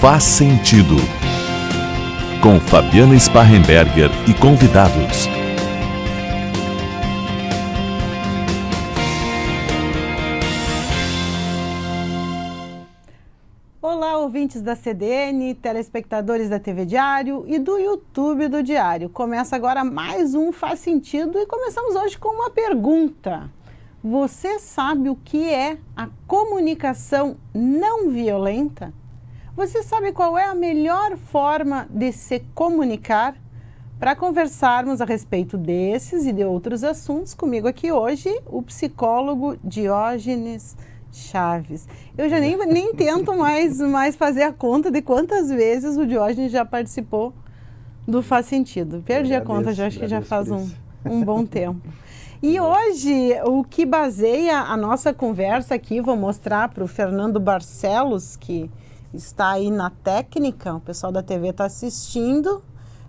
Faz Sentido, com Fabiana Sparrenberger e convidados. Olá, ouvintes da CDN, telespectadores da TV Diário e do YouTube do Diário. Começa agora mais um Faz Sentido e começamos hoje com uma pergunta. Você sabe o que é a comunicação não violenta? Você sabe qual é a melhor forma de se comunicar? Para conversarmos a respeito desses e de outros assuntos, comigo aqui hoje, o psicólogo Diógenes Chaves. Eu já nem tento mais fazer a conta de quantas vezes o Diógenes já participou do Faz Sentido. Perdi a conta, já acho que já faz um bom tempo. E hoje, o que baseia a nossa conversa aqui, vou mostrar para o Fernando Barcelos, que está aí na técnica, o pessoal da TV está assistindo,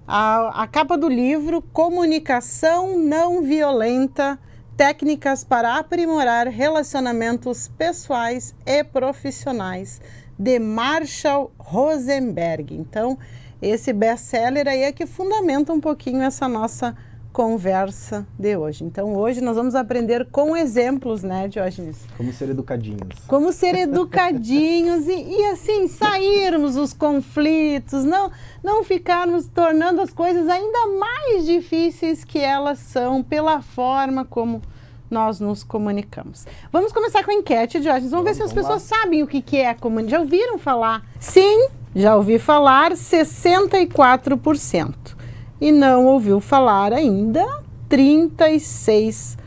a capa do livro Comunicação Não Violenta, Técnicas para Aprimorar Relacionamentos Pessoais e Profissionais, de Marshall Rosenberg. Então, esse best-seller aí é que fundamenta um pouquinho essa nossa conversa de hoje. Então, hoje nós vamos aprender com exemplos, né, Diógenes? Como ser educadinhos. Como ser educadinhos e assim, sairmos dos conflitos, não ficarmos tornando as coisas ainda mais difíceis que elas são pela forma como nós nos comunicamos. Vamos começar com a enquete, Diógenes. Vamos ver se as pessoas sabem o que é a comunicação. Já ouviram falar? Sim, já ouvi falar, 64%. E não ouviu falar ainda, 36%.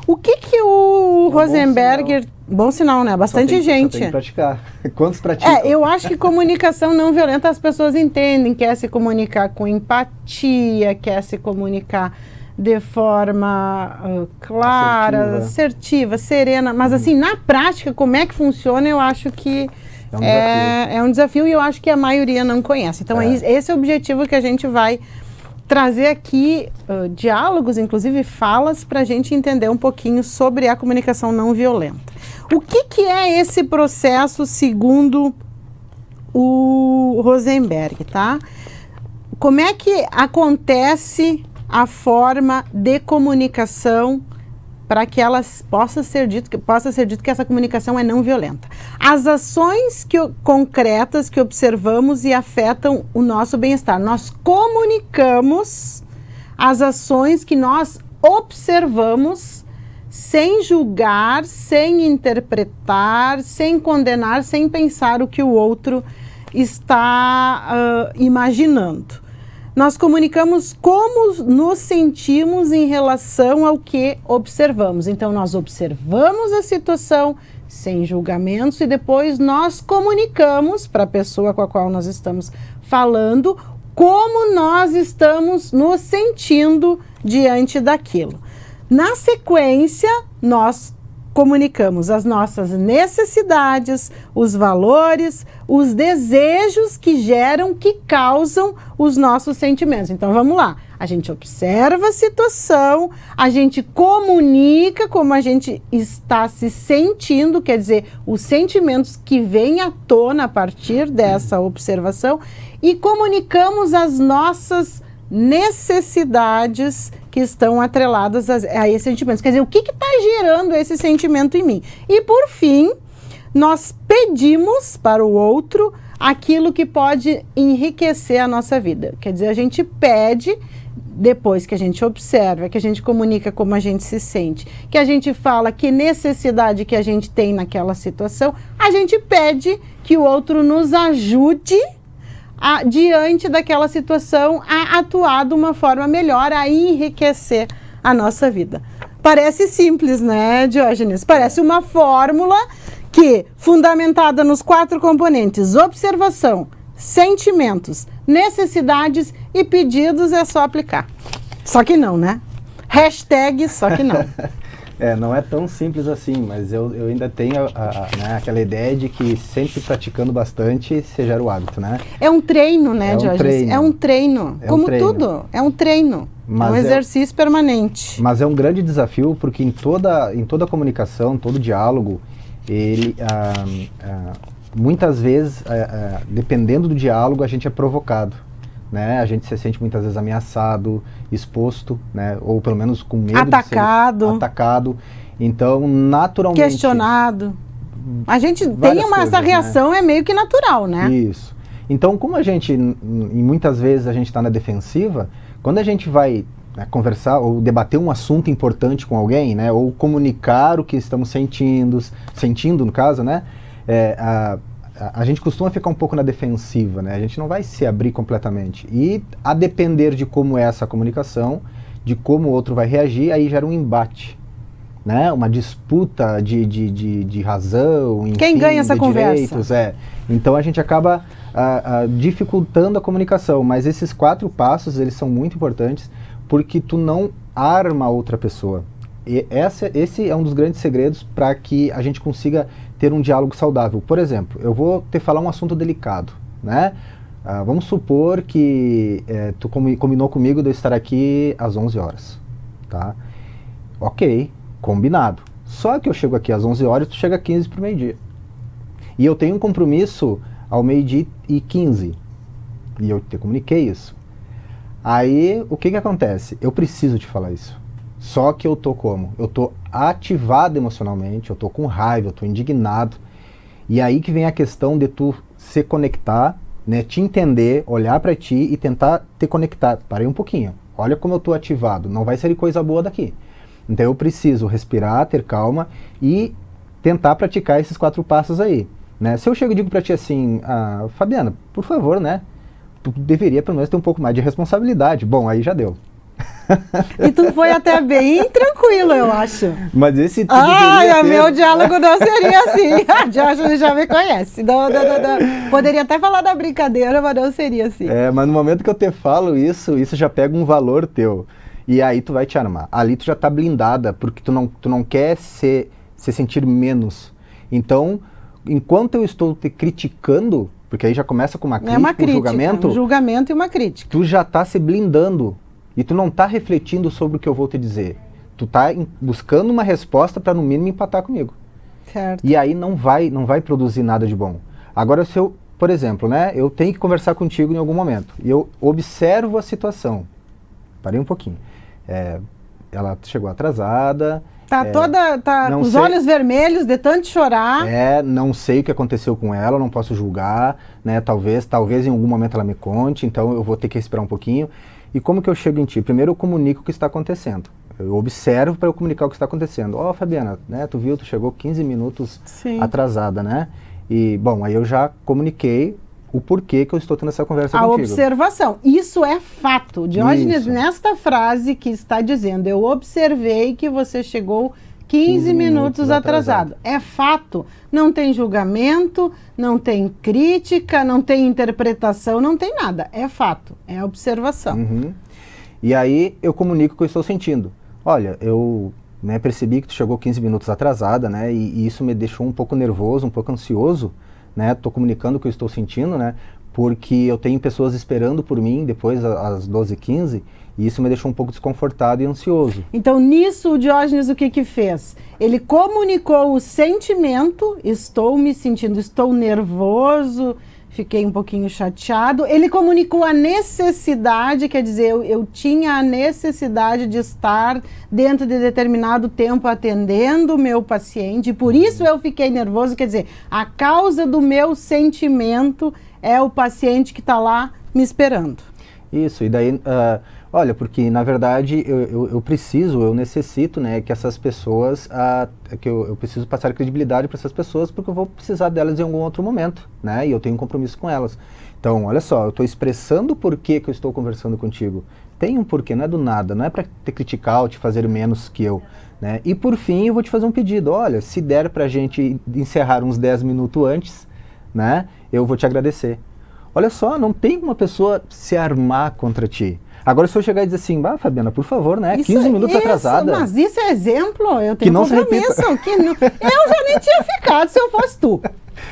O que o Rosenberger... Bom sinal, né? Bastante gente. Só tem que praticar. Quantos praticam? Eu acho que comunicação não violenta as pessoas entendem, quer se comunicar com empatia, quer se comunicar de forma clara, assertiva, serena. Mas assim, na prática, como é que funciona, eu acho que é um desafio e eu acho que a maioria não conhece. Então, esse é o objetivo que a gente vai trazer aqui, diálogos, inclusive falas, para a gente entender um pouquinho sobre a comunicação não violenta. O que é esse processo segundo o Rosenberg, tá? Como é que acontece a forma de comunicação para que possa ser dito que essa comunicação é não violenta? As ações concretas que observamos e afetam o nosso bem-estar. Nós comunicamos as ações que nós observamos sem julgar, sem interpretar, sem condenar, sem pensar o que o outro está imaginando. Nós comunicamos como nos sentimos em relação ao que observamos. Então, nós observamos a situação sem julgamentos e depois nós comunicamos para a pessoa com a qual nós estamos falando como nós estamos nos sentindo diante daquilo. Na sequência, nós comunicamos as nossas necessidades, os valores, os desejos que causam os nossos sentimentos. Então, vamos lá. A gente observa a situação, a gente comunica como a gente está se sentindo, quer dizer, os sentimentos que vêm à tona a partir dessa observação e comunicamos as nossas necessidades que estão atreladas a esses sentimentos. Quer dizer, o que está gerando esse sentimento em mim? E, por fim, nós pedimos para o outro aquilo que pode enriquecer a nossa vida. Quer dizer, a gente pede, depois que a gente observa, que a gente comunica como a gente se sente, que a gente fala que necessidade que a gente tem naquela situação, a gente pede que o outro nos ajude diante daquela situação, a atuar de uma forma melhor, a enriquecer a nossa vida. Parece simples, né, Diógenes? Parece uma fórmula que, fundamentada nos 4 componentes, observação, sentimentos, necessidades e pedidos, é só aplicar. Só que não, né? Hashtag só que não. Não é tão simples assim, mas eu ainda tenho né, aquela ideia de que sempre praticando bastante se gera o hábito, né? É um treino, né, Diógenes? É um treino. Como tudo, é um treino. Mas é um exercício permanente. Mas é um grande desafio, porque em toda comunicação, todo diálogo, muitas vezes, dependendo do diálogo, a gente é provocado, né? A gente se sente muitas vezes ameaçado, exposto, né? Ou pelo menos com medo atacado. de ser atacado. Então, naturalmente... questionado. A gente tem essa reação, né? É meio que natural, né? Isso. Então, como a gente, muitas vezes a gente está na defensiva, quando a gente vai conversar ou debater um assunto importante com alguém, né? Ou comunicar o que estamos sentindo no caso, né? A gente costuma ficar um pouco na defensiva, né? A gente não vai se abrir completamente. E a depender de como é essa comunicação, de como o outro vai reagir, aí gera um embate, né? Uma disputa de razão, enfim, quem ganha essa conversa? Então a gente acaba dificultando a comunicação, mas esses 4 passos, eles são muito importantes, porque tu não arma a outra pessoa. E esse é um dos grandes segredos para que a gente consiga ter um diálogo saudável. Por exemplo, eu vou falar um assunto delicado, né? Vamos supor que tu combinou comigo de eu estar aqui às 11 horas, tá? Ok, combinado. Só que eu chego aqui às 11 horas e tu chega 15 para o meio-dia. E eu tenho um compromisso ao meio-dia e 15. E eu te comuniquei isso. Aí, o que acontece? Eu preciso te falar isso. Só que eu tô como? Eu tô ativado emocionalmente, eu tô com raiva, eu tô indignado. E aí que vem a questão de tu se conectar, né, te entender, olhar para ti e tentar te conectar. Parei um pouquinho. Olha como eu tô ativado, não vai sair coisa boa daqui. Então eu preciso respirar, ter calma e tentar praticar esses 4 passos aí, né? Se eu chego e digo para ti assim, Fabiana, por favor, né? Tu deveria pelo menos ter um pouco mais de responsabilidade. Bom, aí já deu. E tu foi até bem tranquilo, eu acho. Mas esse meu diálogo não seria assim. A Josh já me conhece. Não. Poderia até falar da brincadeira, mas não seria assim. Mas no momento que eu te falo isso já pega um valor teu. E aí tu vai te armar. Ali tu já tá blindada, porque tu não quer se sentir menos. Então, enquanto eu estou te criticando, porque aí já começa com uma crítica, um julgamento. Um julgamento e uma crítica. Tu já tá se blindando. E tu não tá refletindo sobre o que eu vou te dizer. Tu tá buscando uma resposta para no mínimo empatar comigo. Certo. E aí não vai produzir nada de bom. Agora, se eu, por exemplo, né, eu tenho que conversar contigo em algum momento, e eu observo a situação. Parei um pouquinho. Ela chegou atrasada. Tá com os olhos vermelhos de tanto chorar. Não sei o que aconteceu com ela, não posso julgar, né? Talvez em algum momento ela me conte, então eu vou ter que respirar um pouquinho. E como que eu chego em ti? Primeiro eu comunico o que está acontecendo. Eu observo para eu comunicar o que está acontecendo. Fabiana, né, tu viu, tu chegou 15 minutos atrasada, né? E, bom, aí eu já comuniquei o porquê que eu estou tendo essa conversa contigo. A observação. Isso é fato. Diógenes, nesta frase que está dizendo, eu observei que você chegou 15 minutos atrasado. É fato. Não tem julgamento, não tem crítica, não tem interpretação, não tem nada. É fato. É observação. Uhum. E aí eu comunico o que eu estou sentindo. Olha, eu percebi que tu chegou 15 minutos atrasada, né? E isso me deixou um pouco nervoso, um pouco ansioso, né? Tô comunicando o que eu estou sentindo, né? Porque eu tenho pessoas esperando por mim depois às 12h15, e isso me deixou um pouco desconfortado e ansioso. Então, nisso, o Diógenes o que fez? Ele comunicou o sentimento, estou nervoso, fiquei um pouquinho chateado. Ele comunicou a necessidade, quer dizer, eu tinha a necessidade de estar dentro de determinado tempo atendendo o meu paciente, e por isso eu fiquei nervoso, quer dizer, a causa do meu sentimento é o paciente que está lá me esperando. Isso, e daí... olha, porque na verdade eu necessito, né, que essas pessoas, que eu preciso passar credibilidade para essas pessoas, porque eu vou precisar delas em algum outro momento, né, e eu tenho um compromisso com elas. Então, olha só, eu estou expressando o porquê que eu estou conversando contigo. Tem um porquê, não é do nada, não é para te criticar ou te fazer menos que eu, né. E por fim, eu vou te fazer um pedido, olha, se der para a gente encerrar uns 10 minutos antes, né, eu vou te agradecer. Olha só, não tem uma pessoa se armar contra ti. Agora, se eu chegar e dizer assim, Fabiana, por favor, né? 15 minutos atrasada. Mas isso é exemplo, eu tenho que não compromisso. Eu já nem tinha ficado se eu fosse tu.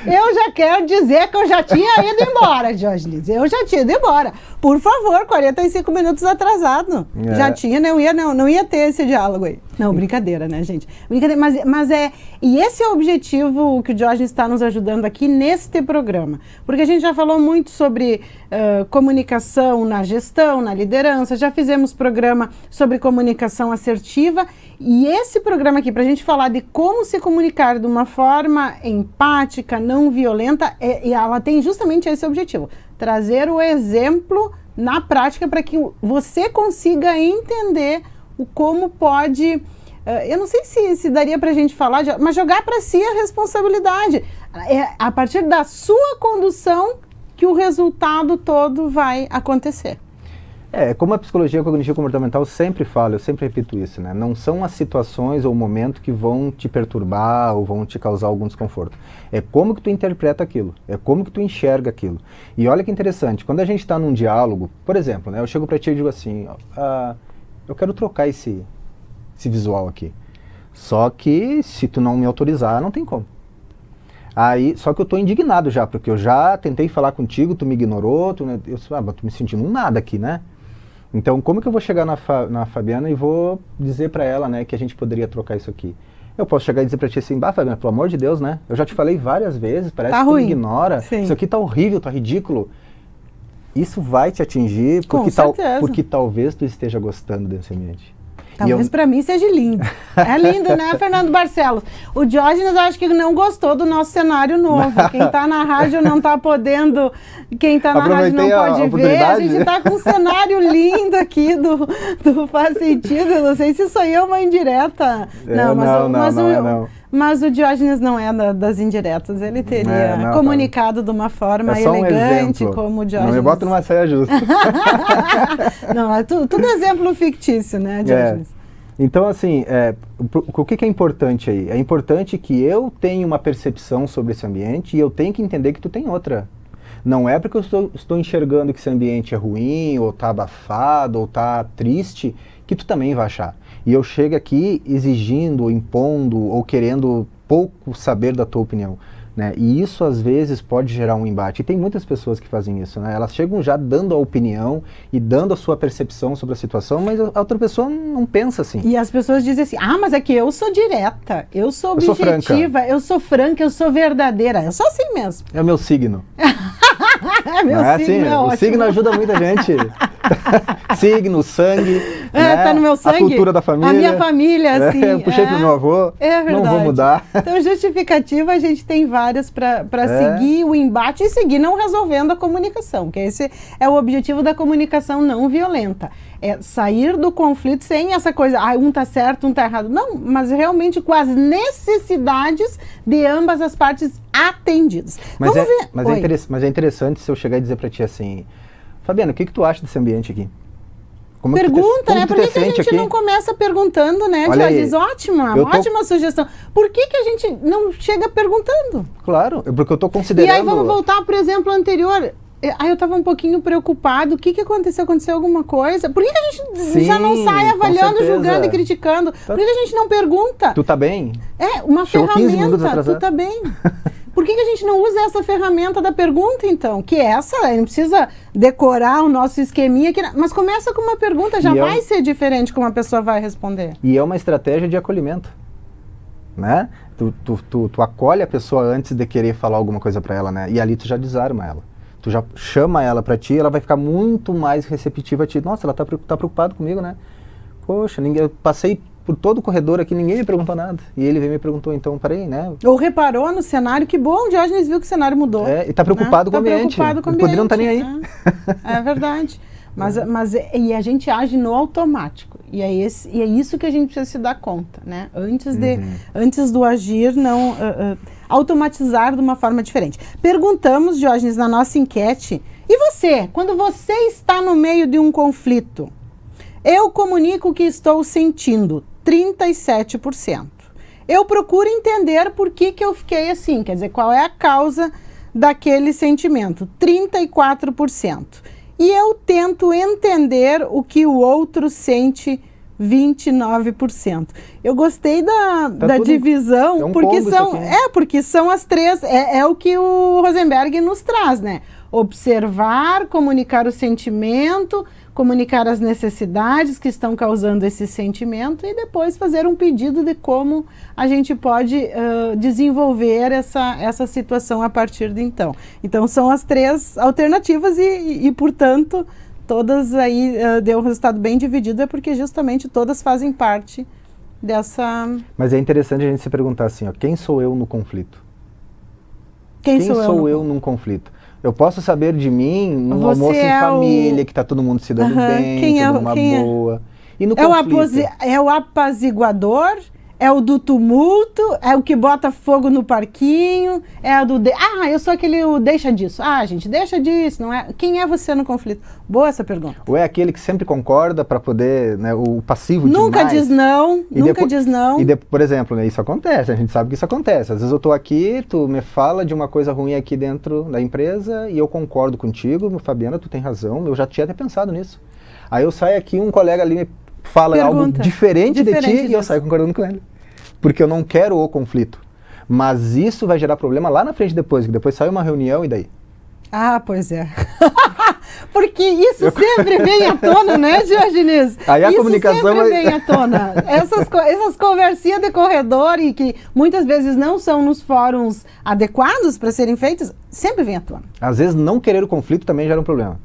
Eu já quero dizer que eu já tinha ido embora, Diógenes. Eu já tinha ido embora. Por favor, 45 minutos atrasado. Já tinha, não ia ter esse diálogo aí. Não, brincadeira, né, gente? Brincadeira, mas é... E esse é o objetivo que o Diógenes está nos ajudando aqui neste programa. Porque a gente já falou muito sobre comunicação na gestão, na liderança, já fizemos programa sobre comunicação assertiva, e esse programa aqui, para a gente falar de como se comunicar de uma forma empática, não violenta, e ela tem justamente esse objetivo, trazer o exemplo na prática para que você consiga entender o como pode... eu não sei se daria para a gente falar, mas jogar para si a responsabilidade. É a partir da sua condução que o resultado todo vai acontecer. Como a psicologia cognitivo-comportamental sempre fala, eu sempre repito isso, né? Não são as situações ou o momento que vão te perturbar ou vão te causar algum desconforto. É como que tu interpreta aquilo, é como que tu enxerga aquilo. E olha que interessante, quando a gente está num diálogo, por exemplo, né, eu chego para ti e digo assim, eu quero trocar esse visual aqui. Só que se tu não me autorizar, não tem como. Só que eu tô indignado já, porque eu já tentei falar contigo, tu me ignorou, tu me sentindo um nada aqui, né? Então, como que eu vou chegar na Fabiana e vou dizer pra ela, né, que a gente poderia trocar isso aqui? Eu posso chegar e dizer pra ti assim, Fabiana, pelo amor de Deus, né? Eu já te falei várias vezes, parece que tu me ignora. Sim. Isso aqui tá horrível, tá ridículo. Isso vai te atingir porque talvez tu esteja gostando desse ambiente. Talvez para mim seja lindo. É lindo, né, Fernando Barcelos? O Diógenes acho que não gostou do nosso cenário novo. Quem está na rádio não está podendo... Quem está na rádio não pode ver. A gente está com um cenário lindo aqui do Faz Sentido. Eu não sei se isso aí é uma indireta. Mas o Diógenes não é das indiretas. Ele teria comunicado de uma forma elegante, como o Diógenes. Não me bota numa saia justa. Não, é tudo exemplo fictício, né, Diógenes? Então, assim, o que é importante aí? É importante que eu tenha uma percepção sobre esse ambiente e eu tenho que entender que tu tem outra. Não é porque eu estou enxergando que esse ambiente é ruim, ou está abafado, ou está triste, que tu também vai achar. E eu chego aqui exigindo, ou impondo, ou querendo pouco saber da tua opinião. Né? E isso às vezes pode gerar um embate. E tem muitas pessoas que fazem isso, né? Elas chegam já dando a opinião e dando a sua percepção sobre a situação, mas a outra pessoa não pensa assim. E as pessoas dizem assim, mas é que eu sou direta, eu sou objetiva, eu sou franca, eu sou verdadeira. Eu sou assim mesmo. É o meu signo. Meu signo é ótimo. O signo ajuda muita gente. Signo, sangue, né? Tá no meu sangue. A cultura da família. A minha família, assim. Eu puxei pro meu avô. É verdade. Não vou mudar. Então, justificativa, a gente tem várias para seguir o embate e seguir não resolvendo a comunicação, que esse é o objetivo da comunicação não violenta. É sair do conflito sem essa coisa, um tá certo, um tá errado. Não, mas realmente com as necessidades de ambas as partes atendidas. Mas é interessante se eu chegar e dizer para ti assim, Fabiana, o que tu acha desse ambiente aqui? Pergunta, né? Por que a gente não começa perguntando, né? Diz, ótima sugestão. Por que a gente não chega perguntando? Claro, porque eu tô considerando... E aí vamos voltar pro exemplo anterior. Eu estava um pouquinho preocupado. O que aconteceu? Aconteceu alguma coisa? Por que a gente já não sai avaliando, julgando e criticando? Por que a gente não pergunta? Tu tá bem? Uma ferramenta. Tu tá bem? Por que a gente não usa essa ferramenta da pergunta, então? Que não precisa decorar o nosso esqueminha, mas começa com uma pergunta, já vai ser diferente como a pessoa vai responder. E é uma estratégia de acolhimento, né? Tu acolhe a pessoa antes de querer falar alguma coisa para ela, né? E ali tu já desarma ela. Tu já chama ela para ti, ela vai ficar muito mais receptiva a ti. Nossa, ela tá preocupada comigo, né? Poxa, eu passei por todo o corredor aqui, ninguém me perguntou nada. E ele veio e me perguntou, então, peraí, né? Ou reparou no cenário, que bom, o Diógenes viu que o cenário mudou. E tá preocupado com o ambiente. Poderia não estar nem aí. É verdade. E a gente age no automático. E é isso que a gente precisa se dar conta, né? Antes do agir, não... automatizar de uma forma diferente. Perguntamos, Diógenes, na nossa enquete, e você, quando você está no meio de um conflito, eu comunico o que estou sentindo, 37%. Eu procuro entender por que eu fiquei assim, quer dizer, qual é a causa daquele sentimento, 34%. E eu tento entender o que o outro sente, 29%. Eu gostei da divisão, é um porque combo isso aqui. porque são as três, é o que o Rosenberg nos traz, né? Observar, comunicar o sentimento, comunicar as necessidades que estão causando esse sentimento e depois fazer um pedido de como a gente pode desenvolver essa situação a partir de então. Então, são as três alternativas e portanto, todas aí deu um resultado bem dividido, é porque justamente todas fazem parte dessa... Mas é interessante a gente se perguntar assim, ó, quem sou eu no conflito? Quem sou eu num conflito? Eu posso saber de mim num almoço em família, que tá todo mundo se dando bem, todo mundo numa boa. E no conflito? É o apaziguador, é o do tumulto, é o que bota fogo no parquinho, é o do... eu sou aquele deixa disso. Gente, deixa disso, não é? Quem é você no conflito? Boa essa pergunta. Ou é aquele que sempre concorda para poder, né, o passivo nunca demais. Diz não, nunca diz não. Por exemplo, né, isso acontece, a gente sabe que isso acontece. Às vezes eu tô aqui, tu me fala de uma coisa ruim aqui dentro da empresa e eu concordo contigo, Fabiana, tu tem razão, eu já tinha até pensado nisso. Aí eu saio aqui, um colega ali me fala algo diferente de ti e eu saio concordando com ele. Porque eu não quero o conflito. Mas isso vai gerar problema lá na frente depois, que depois sai uma reunião e daí? Pois é. Porque isso sempre vem à tona, né, Diogenes? Aí a comunicação sempre vem à tona. Essas conversinhas de corredor e que muitas vezes não são nos fóruns adequados para serem feitas, sempre vem à tona. Às vezes não querer o conflito também gera um problema.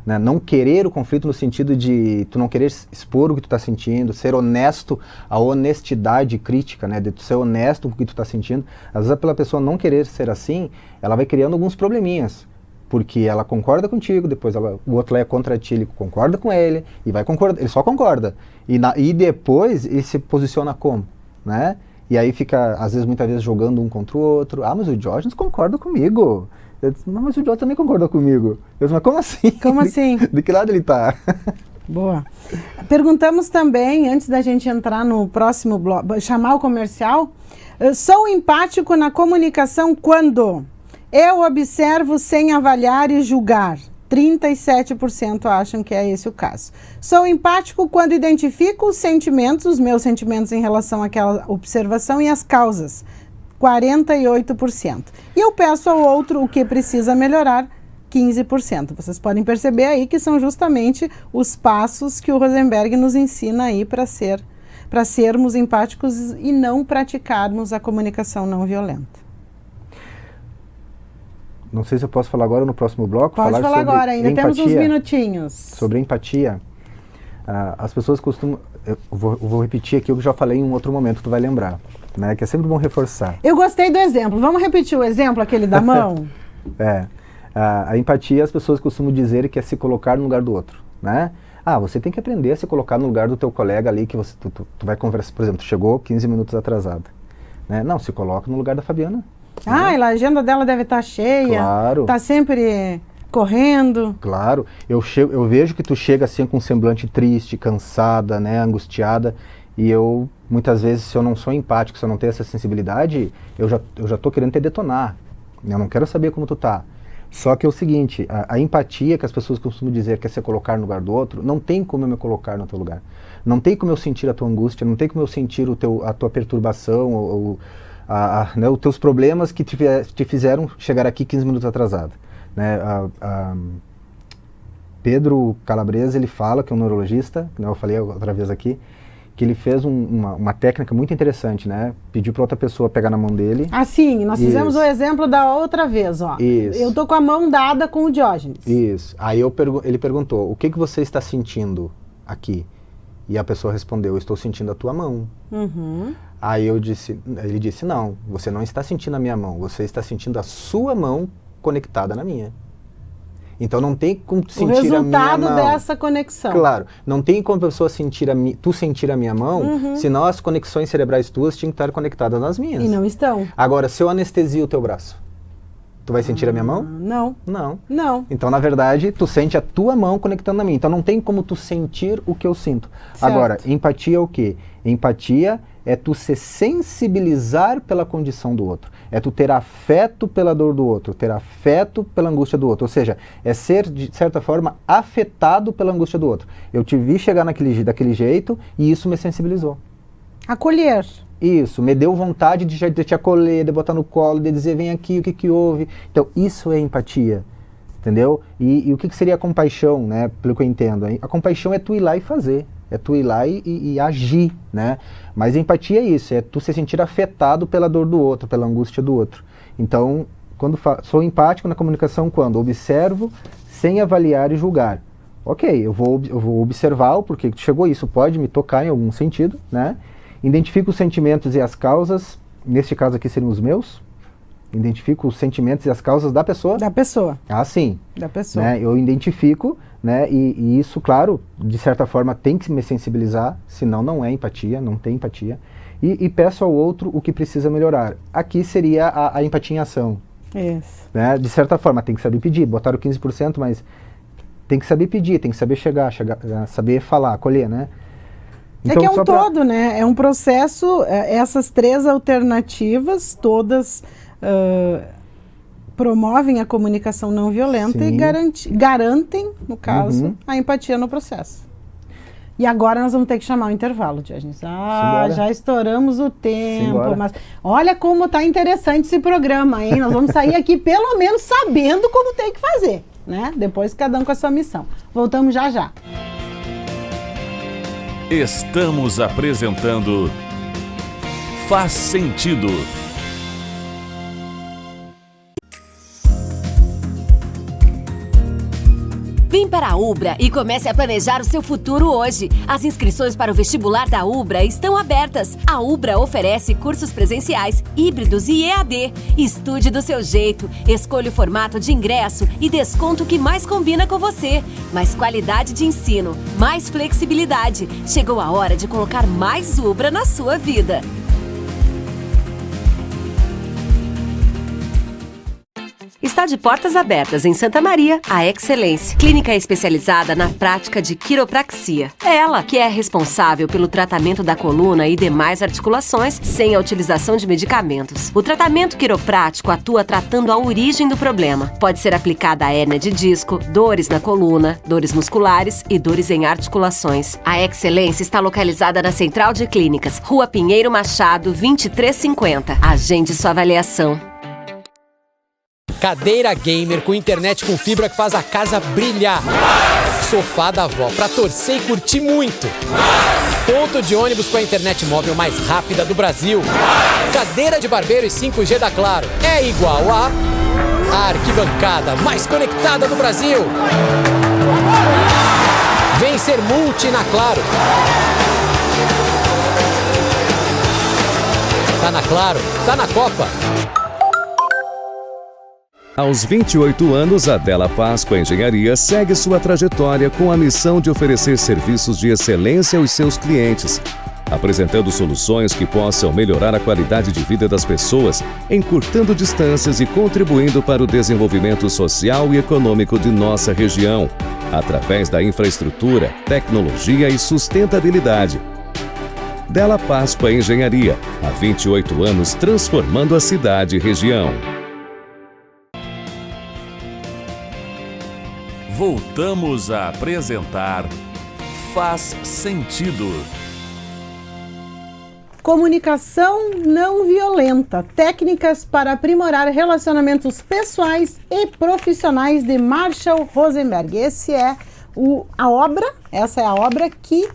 Né? Não querer o conflito no sentido de tu não querer expor o que tu está sentindo, ser honesto, a honestidade crítica, né? De tu ser honesto com o que tu está sentindo. Às vezes pela pessoa não querer ser assim, ela vai criando alguns probleminhas. Porque ela concorda contigo, depois o outro lá é contra ti, ele concorda com ele, e vai concordar, ele só concorda. E depois ele se posiciona como, né? E aí fica, às vezes, muitas vezes, jogando um contra o outro. Mas o Diógenes concorda comigo. Eu disse, não, mas o Diógenes também concorda comigo. Eu disse, mas como assim? Como assim? De que lado ele está? Boa. Perguntamos também, antes da gente entrar no próximo bloco, chamar o comercial, sou empático na comunicação quando... Eu observo sem avaliar e julgar. 37% acham que é esse o caso. Sou empático quando identifico os sentimentos, os meus sentimentos em relação àquela observação e as causas. 48%. E eu peço ao outro o que precisa melhorar. 15%. Vocês podem perceber aí que são justamente os passos que o Rosenberg nos ensina aí para sermos empáticos e não praticarmos a comunicação não violenta. Não sei se eu posso falar agora ou no próximo bloco. Pode falar agora, ainda temos uns minutinhos. Sobre empatia. As pessoas costumam... Eu vou repetir aqui o que eu já falei em um outro momento, tu vai lembrar. Né? Que é sempre bom reforçar. Eu gostei do exemplo. Vamos repetir o exemplo, aquele da mão? A empatia, as pessoas costumam dizer que é se colocar no lugar do outro. Né? Você tem que aprender a se colocar no lugar do teu colega ali, que tu vai conversar. Por exemplo, tu chegou 15 minutos atrasado. Né? Não, se coloca no lugar da Fabiana. A agenda dela deve estar cheia. Claro. Está sempre correndo. Claro. Eu vejo que tu chega assim com um semblante triste, cansada, né, angustiada. E eu, muitas vezes, se eu não sou empático, se eu não tenho essa sensibilidade, eu já tô querendo te detonar. Eu não quero saber como tu tá. Só que é o seguinte, a empatia que as pessoas costumam dizer que é se colocar no lugar do outro, não tem como eu me colocar no teu lugar. Não tem como eu sentir a tua angústia, não tem como eu sentir a tua perturbação, né, os teus problemas que te fizeram chegar aqui 15 minutos atrasado. Né? Pedro Calabresa, ele fala, que é um neurologista, que eu falei outra vez aqui, que ele fez uma técnica muito interessante, né? Pediu para outra pessoa pegar na mão dele. Sim, nós fizemos o exemplo da outra vez, ó. Isso. Eu tô com a mão dada com o Diógenes. Isso. Aí ele perguntou, o que você está sentindo aqui? E a pessoa respondeu, eu estou sentindo a tua mão. Uhum. Aí ele disse, não, você não está sentindo a minha mão, você está sentindo a sua mão conectada na minha. Então não tem como sentir a minha mão. O resultado dessa conexão. Claro, não tem como a pessoa tu sentir a minha mão, senão as conexões cerebrais tuas tinham que estar conectadas nas minhas. E não estão. Agora, se eu anestesio o teu braço, Tu vai sentir a minha mão? Não. Não. Então, na verdade, tu sente a tua mão conectando a mim. Então, não tem como tu sentir o que eu sinto. Certo. Agora, empatia é o quê? Empatia é tu se sensibilizar pela condição do outro. É tu ter afeto pela dor do outro, ter afeto pela angústia do outro. Ou seja, é ser, de certa forma, afetado pela angústia do outro. Eu te vi chegar daquele jeito e isso me sensibilizou. Acolher. Isso, me deu vontade de te acolher, de botar no colo, de dizer, vem aqui, o que houve. Então, isso é empatia, entendeu? E o que seria a compaixão, né, pelo que eu entendo? A compaixão é tu ir lá e fazer, é tu ir lá e agir, né? Mas a empatia é isso, é tu se sentir afetado pela dor do outro, pela angústia do outro. Então, sou empático na comunicação quando observo sem avaliar e julgar. Ok, eu vou observar porque chegou isso, pode me tocar em algum sentido, né? Identifico os sentimentos e as causas, neste caso aqui seriam os meus. Identifico os sentimentos e as causas da pessoa. Da pessoa. Ah, sim. Da pessoa. Né? Eu identifico, né? E isso, claro, de certa forma tem que me sensibilizar, senão não é empatia, não tem empatia. E peço ao outro o que precisa melhorar. Aqui seria a empatia em ação. Isso. Né? De certa forma, tem que saber pedir, botaram 15%, mas tem que saber pedir, tem que saber chegar saber falar, acolher, né? Então, é que é um todo, né? É um processo, essas 3 alternativas, todas promovem a comunicação não violenta. Sim. E garantem, no caso, a empatia no processo. E agora nós vamos ter que chamar o intervalo, Diógenes. Já estouramos o tempo, mas olha como está interessante esse programa, hein? Nós vamos sair aqui pelo menos sabendo como tem que fazer, né? Depois cada um com a sua missão. Voltamos já já. Estamos apresentando Faz Sentido. Vem para a Ubra e comece a planejar o seu futuro hoje. As inscrições para o vestibular da Ubra estão abertas. A Ubra oferece cursos presenciais, híbridos e EAD. Estude do seu jeito, escolha o formato de ingresso e desconto que mais combina com você. Mais qualidade de ensino, mais flexibilidade. Chegou a hora de colocar mais Ubra na sua vida. Está de portas abertas em Santa Maria, a Excelência, clínica especializada na prática de quiropraxia. É ela que é responsável pelo tratamento da coluna e demais articulações sem a utilização de medicamentos. O tratamento quiroprático atua tratando a origem do problema. Pode ser aplicada a hérnia de disco, dores na coluna, dores musculares e dores em articulações. A Excelência está localizada na Central de Clínicas, Rua Pinheiro Machado, 2350. Agende sua avaliação. Cadeira gamer com internet com fibra que faz a casa brilhar. Sofá da avó pra torcer e curtir muito. Ponto de ônibus com a internet móvel mais rápida do Brasil. Cadeira de barbeiro e 5G da Claro. É igual a arquibancada mais conectada do Brasil. Vem ser multi na Claro. Tá na Claro, tá na Copa. Aos 28 anos, a Della Páscoa Engenharia segue sua trajetória com a missão de oferecer serviços de excelência aos seus clientes, apresentando soluções que possam melhorar a qualidade de vida das pessoas, encurtando distâncias e contribuindo para o desenvolvimento social e econômico de nossa região, através da infraestrutura, tecnologia e sustentabilidade. Della Páscoa Engenharia, há 28 anos transformando a cidade e região. Voltamos a apresentar Faz Sentido. Comunicação não violenta. Técnicas para aprimorar relacionamentos pessoais e profissionais de Marshall Rosenberg. Essa é a obra que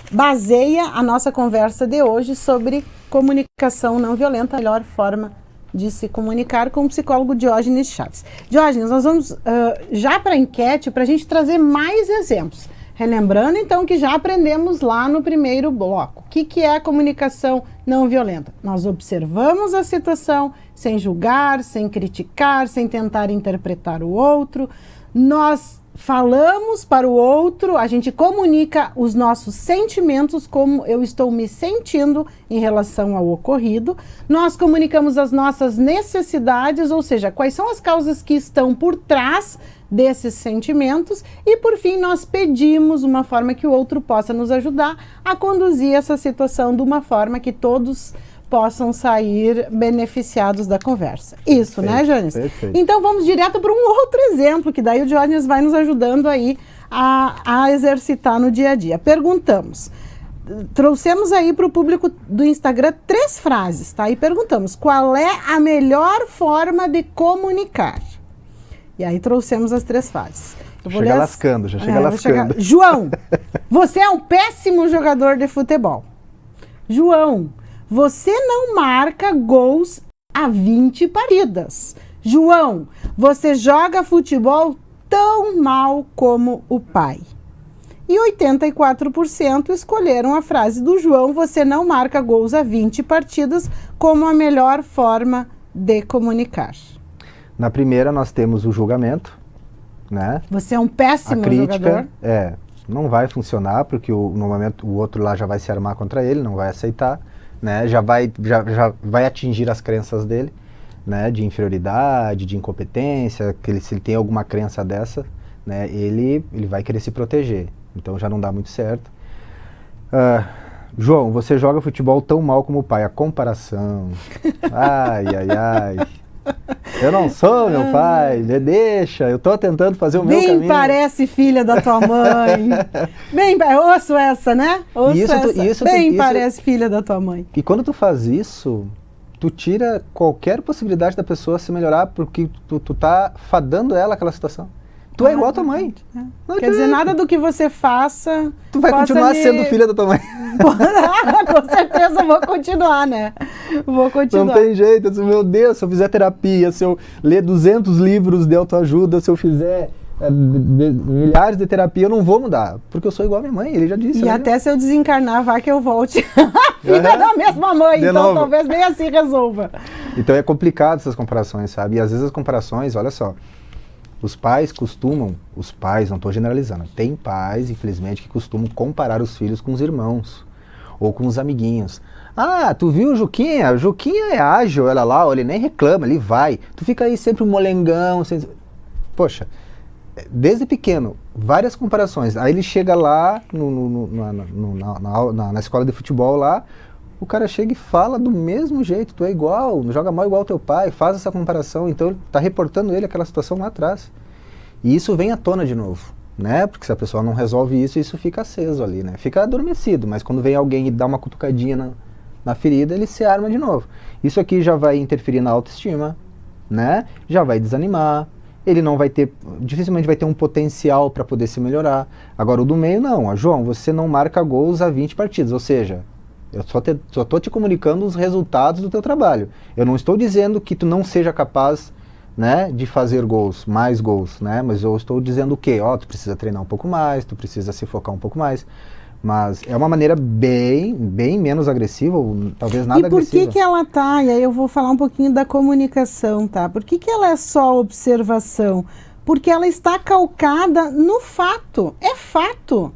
baseia a nossa conversa de hoje sobre comunicação não violenta, a melhor forma de se comunicar, com o psicólogo Diógenes Chaves. Diógenes, nós vamos já para a enquete, para a gente trazer mais exemplos. Relembrando, então, que já aprendemos lá no primeiro bloco. O que é a comunicação não violenta? Nós observamos a situação sem julgar, sem criticar, sem tentar interpretar o outro. Nós falamos para o outro, a gente comunica os nossos sentimentos, como eu estou me sentindo em relação ao ocorrido. Nós comunicamos as nossas necessidades, ou seja, quais são as causas que estão por trás desses sentimentos. E, por fim, nós pedimos uma forma que o outro possa nos ajudar a conduzir essa situação de uma forma que todos possam sair beneficiados da conversa. Isso, perfeito, né, Jones? Perfeito. Então vamos direto para um outro exemplo, que daí o Jones vai nos ajudando aí a exercitar no dia a dia. Perguntamos, trouxemos aí para o público do Instagram 3 frases, tá? E perguntamos, qual é a melhor forma de comunicar? E aí trouxemos as 3 frases. Chega lascando, já chega lascando. João, você é um péssimo jogador de futebol. João, você não marca gols há 20 partidas. João, você joga futebol tão mal como o pai. E 84% escolheram a frase do João, você não marca gols há 20 partidas, como a melhor forma de comunicar. Na primeira nós temos o julgamento, né? Você é um péssimo jogador. jogador. Não vai funcionar, porque no momento o outro lá já vai se armar contra ele, não vai aceitar. Né, já vai atingir as crenças dele, né, de inferioridade, de incompetência, se ele tem alguma crença dessa, né, ele vai querer se proteger. Então já não dá muito certo. João, você joga futebol tão mal como o pai. A comparação. Ai. Eu não sou meu pai, me deixa, eu tô tentando fazer o meu caminho. Bem parece filha da tua mãe. Ouço essa, né? Parece filha da tua mãe. E quando tu faz isso, tu tira qualquer possibilidade da pessoa se melhorar, porque tu tá fadando ela àquela situação. Tu é igual a tua mãe. Quer dizer, nada do que você faça... Tu vai continuar sendo filha da tua mãe. Com certeza vou continuar, né? Vou continuar. Não tem jeito. Meu Deus, se eu fizer terapia, se eu ler 200 livros de autoajuda, se eu fizer milhares de terapia, eu não vou mudar. Porque eu sou igual a minha mãe, ele já disse. E até se eu desencarnar, vai que eu volte. Filha da mesma mãe, de então novo. Talvez nem assim resolva. Então é complicado essas comparações, sabe? E às vezes as comparações, olha só... Os pais, não estou generalizando, tem pais, infelizmente, que costumam comparar os filhos com os irmãos ou com os amiguinhos. Ah, tu viu o Juquinha? O Juquinha é ágil, olha lá, ele nem reclama, ele vai. Tu fica aí sempre um molengão. Poxa, desde pequeno, várias comparações. Aí ele chega lá na escola de futebol lá, o cara chega e fala do mesmo jeito, tu é igual, joga mal igual ao teu pai, faz essa comparação, então ele está reportando ele aquela situação lá atrás. E isso vem à tona de novo, né? Porque se a pessoa não resolve isso, isso fica aceso ali, né? Fica adormecido, mas quando vem alguém e dá uma cutucadinha na ferida, ele se arma de novo. Isso aqui já vai interferir na autoestima, né? Já vai desanimar, ele não vai ter, dificilmente vai ter um potencial para poder se melhorar. Agora o do meio não, João, você não marca gols há 20 partidas, ou seja... Eu só estou te comunicando os resultados do teu trabalho. Eu não estou dizendo que tu não seja capaz, né, de fazer gols, mais gols, né? Mas eu estou dizendo o quê? Tu precisa treinar um pouco mais, tu precisa se focar um pouco mais. Mas é uma maneira bem menos agressiva, ou talvez nada agressiva. E por que ela tá? E aí eu vou falar um pouquinho da comunicação, tá? Por que ela é só observação? Porque ela está calcada no fato. É fato.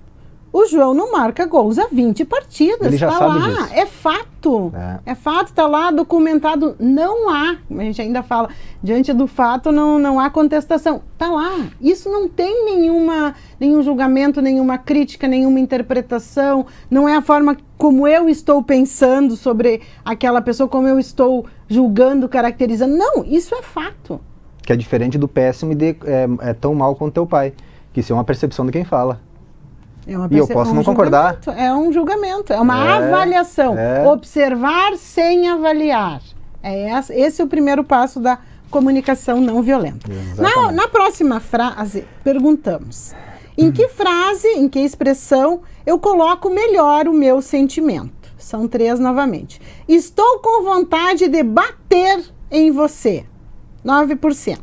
O João não marca gols há 20 partidas. Ele já sabe lá, disso. É fato. É fato, está lá documentado. Não há, a gente ainda fala, diante do fato não há contestação. Está lá. Isso não tem nenhum julgamento, nenhuma crítica, nenhuma interpretação. Não é a forma como eu estou pensando sobre aquela pessoa, como eu estou julgando, caracterizando. Não, isso é fato. Que é diferente do péssimo e é tão mal quanto teu pai. Que isso é uma percepção de quem fala. E eu posso não concordar. É um julgamento, é uma avaliação. Observar sem avaliar. Esse é o primeiro passo da comunicação não violenta. Na próxima frase, perguntamos: em que frase, em que expressão eu coloco melhor o meu sentimento? São 3 novamente. Estou com vontade de bater em você. 9%.